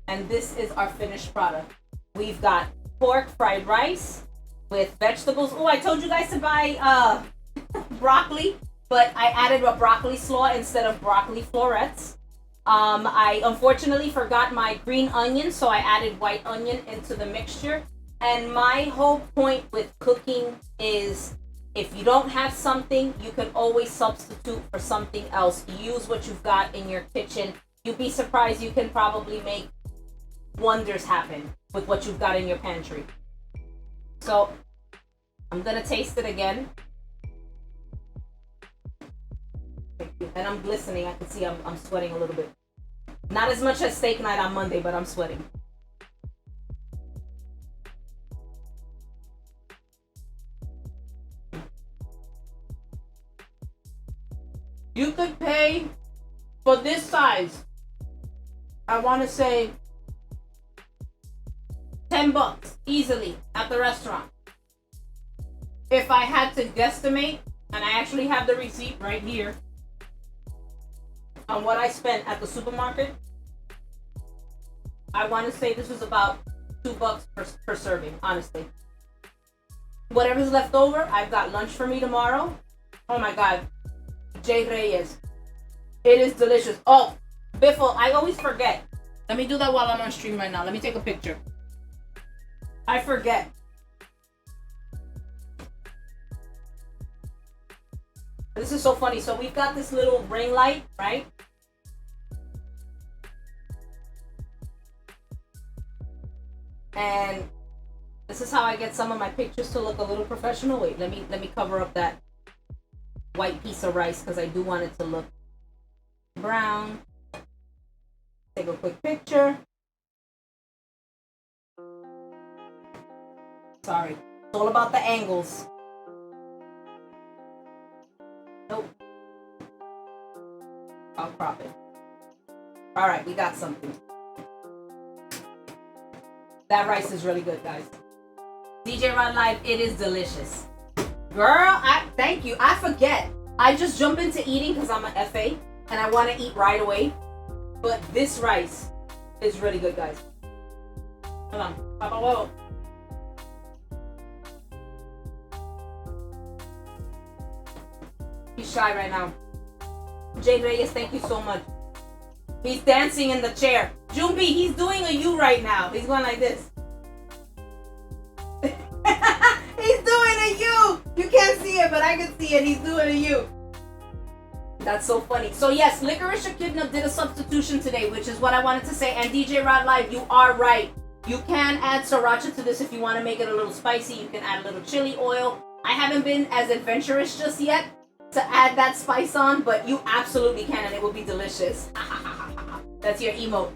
[SPEAKER 1] And this is our finished product. We've got pork fried rice with vegetables. Oh, I told you guys to buy broccoli, but I added a broccoli slaw instead of broccoli florets. I unfortunately forgot my green onion, so I added white onion into the mixture. And my whole point with cooking is if you don't have something, you can always substitute for something else. Use what you've got in your kitchen. You'd be surprised, you can probably make wonders happen with what you've got in your pantry. So I'm gonna taste it again. And I'm glistening. I can see I'm sweating a little bit. Not as much as steak night on Monday, but I'm sweating. You could pay for this size, I want to say $10 easily at the restaurant. If I had to guesstimate, and I actually have the receipt right here on what I spent at the supermarket, I want to say this was about $2 per serving, honestly. Whatever's left over, I've got lunch for me tomorrow. Oh my God. J. Reyes. It is delicious. Oh, Biffle, I always forget. Let me do that while I'm on stream right now. Let me take a picture. I forget. This is so funny. So we've got this little ring light, right? And this is how I get some of my pictures to look a little professional. Wait, let me cover up that white piece of rice because I do want it to look brown. Take a quick picture. Sorry. It's all about the angles. Nope. I'll crop it. Alright, we got something. That rice is really good, guys. DJ Rod Live, it is delicious. Girl, thank you. I forget. I just jump into eating because I'm an FA and I want to eat right away. But this rice is really good, guys. Hold on. Papa, whoa. He's shy right now. Jay Reyes, thank you so much. He's dancing in the chair. Jumbi, he's doing a U right now. He's going like this. He's doing a U. You can't see it, but I can see it. He's doing a U. That's so funny. So yes, Licorice Echidna did a substitution today, which is what I wanted to say. And DJ Rod Live, you are right. You can add sriracha to this if you want to make it a little spicy. You can add a little chili oil. I haven't been as adventurous just yet to add that spice on, but you absolutely can, and it will be delicious. That's your emote.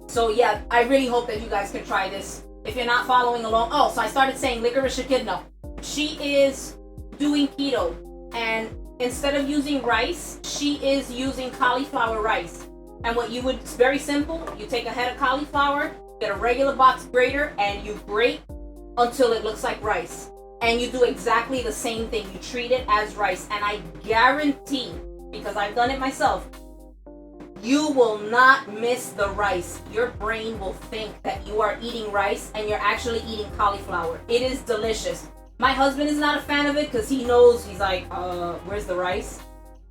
[SPEAKER 1] So yeah, I really hope that you guys can try this. If you're not following along, oh, so I started saying Licorice Echidna. She is doing keto, and instead of using rice, she is using cauliflower rice. And what you would, it's very simple. You take a head of cauliflower, get a regular box grater, and you grate until it looks like rice. And you do exactly the same thing. You treat it as rice. And I guarantee, because I've done it myself, you will not miss the rice. Your brain will think that you are eating rice and you're actually eating cauliflower. It is delicious. My husband is not a fan of it because he knows, he's like, where's the rice?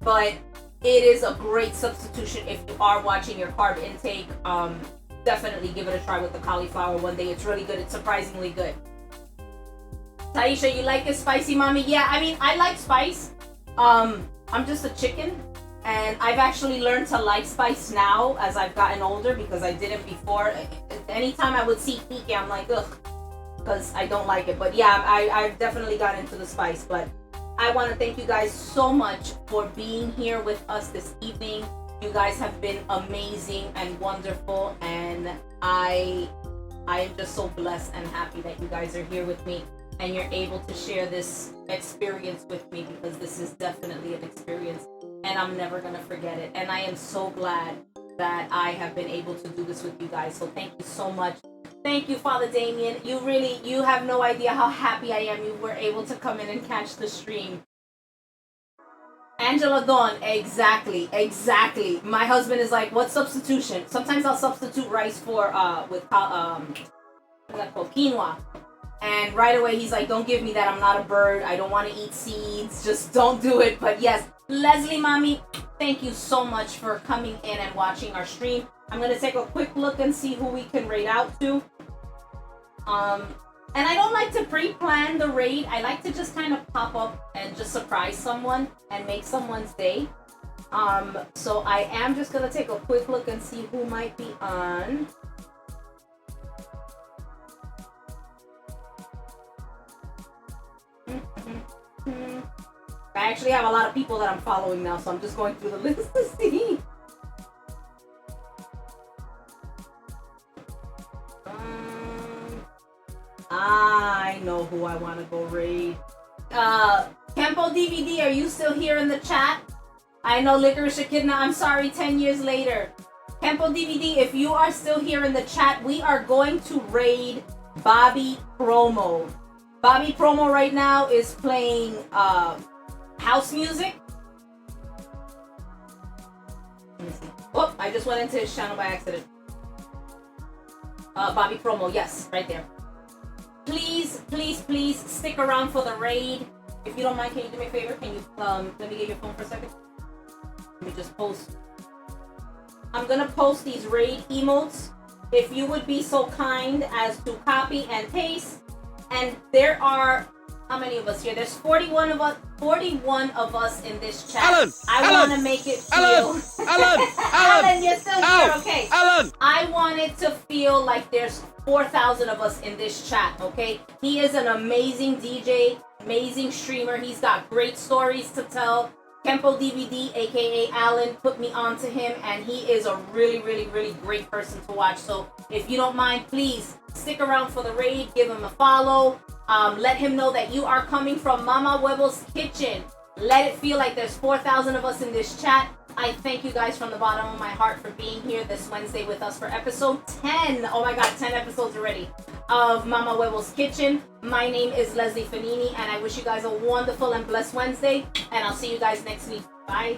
[SPEAKER 1] But it is a great substitution if you are watching your carb intake. Definitely give it a try with the cauliflower one day. It's really good. It's surprisingly good. Taisha, you like it spicy, mommy? Yeah, I mean, I like spice. I'm just a chicken. And I've actually learned to like spice now as I've gotten older because I didn't before. Anytime I would see pique, I'm like, ugh, because I don't like it. But yeah, I've definitely got into the spice. But I want to thank you guys so much for being here with us this evening. You guys have been amazing and wonderful. And I am just so blessed and happy that you guys are here with me. And you're able to share this experience with me because this is definitely an experience. And I'm never going to forget it. And I am so glad that I have been able to do this with you guys. So thank you so much. Thank you, Father Damien. You have no idea how happy I am you were able to come in and catch the stream. Angela Dawn, exactly. My husband is like, what substitution? Sometimes I'll substitute rice for, what's that called? Quinoa. And right away he's like, don't give me that. I'm not a bird. I don't want to eat seeds. Just don't do it. But yes, Leslie, mommy, thank you so much for coming in and watching our stream. I'm gonna take a quick look and see who we can raid out to. And I don't like to pre-plan the raid. I like to just kind of pop up and just surprise someone and make someone's day. So I am just gonna take a quick look and see who might be on. I actually have a lot of people that I'm following now, so I'm just going through the list to see. I know who I want to go raid. Kempo DVD, are you still here in the chat? I know Licorice Echidna, I'm sorry, 10 years later. Kempo DVD, if you are still here in the chat, we are going to raid Bobby Promo. Bobby Promo right now is playing house music. Let me see. Oh, I just went into his channel by accident. Bobby Promo, yes, right there. Please, please, please stick around for the raid. If you don't mind, can you do me a favor? Can you let me get your phone for a second? Let me just post. I'm gonna post these raid emotes. If you would be so kind as to copy and paste. And there are, how many of us here? There's 41 of us in this chat.
[SPEAKER 2] Alan!
[SPEAKER 1] I want to make it feel... Alan, you're still here, okay.
[SPEAKER 2] Alan!
[SPEAKER 1] I want it to feel like there's 4,000 of us in this chat, okay? He is an amazing DJ, amazing streamer. He's got great stories to tell. Kempo DVD, aka Alan, put me on to him, and he is a really, really, really great person to watch. So if you don't mind, please stick around for the raid. Give him a follow. Let him know that you are coming from Mama Huevo's kitchen. Let it feel like there's 4,000 of us in this chat. I thank you guys from the bottom of my heart for being here this Wednesday with us for episode 10. Oh my God, 10 episodes already of Mama Huevo's Kitchen. My name is Leslie Fanini, and I wish you guys a wonderful and blessed Wednesday, and I'll see you guys next week. Bye.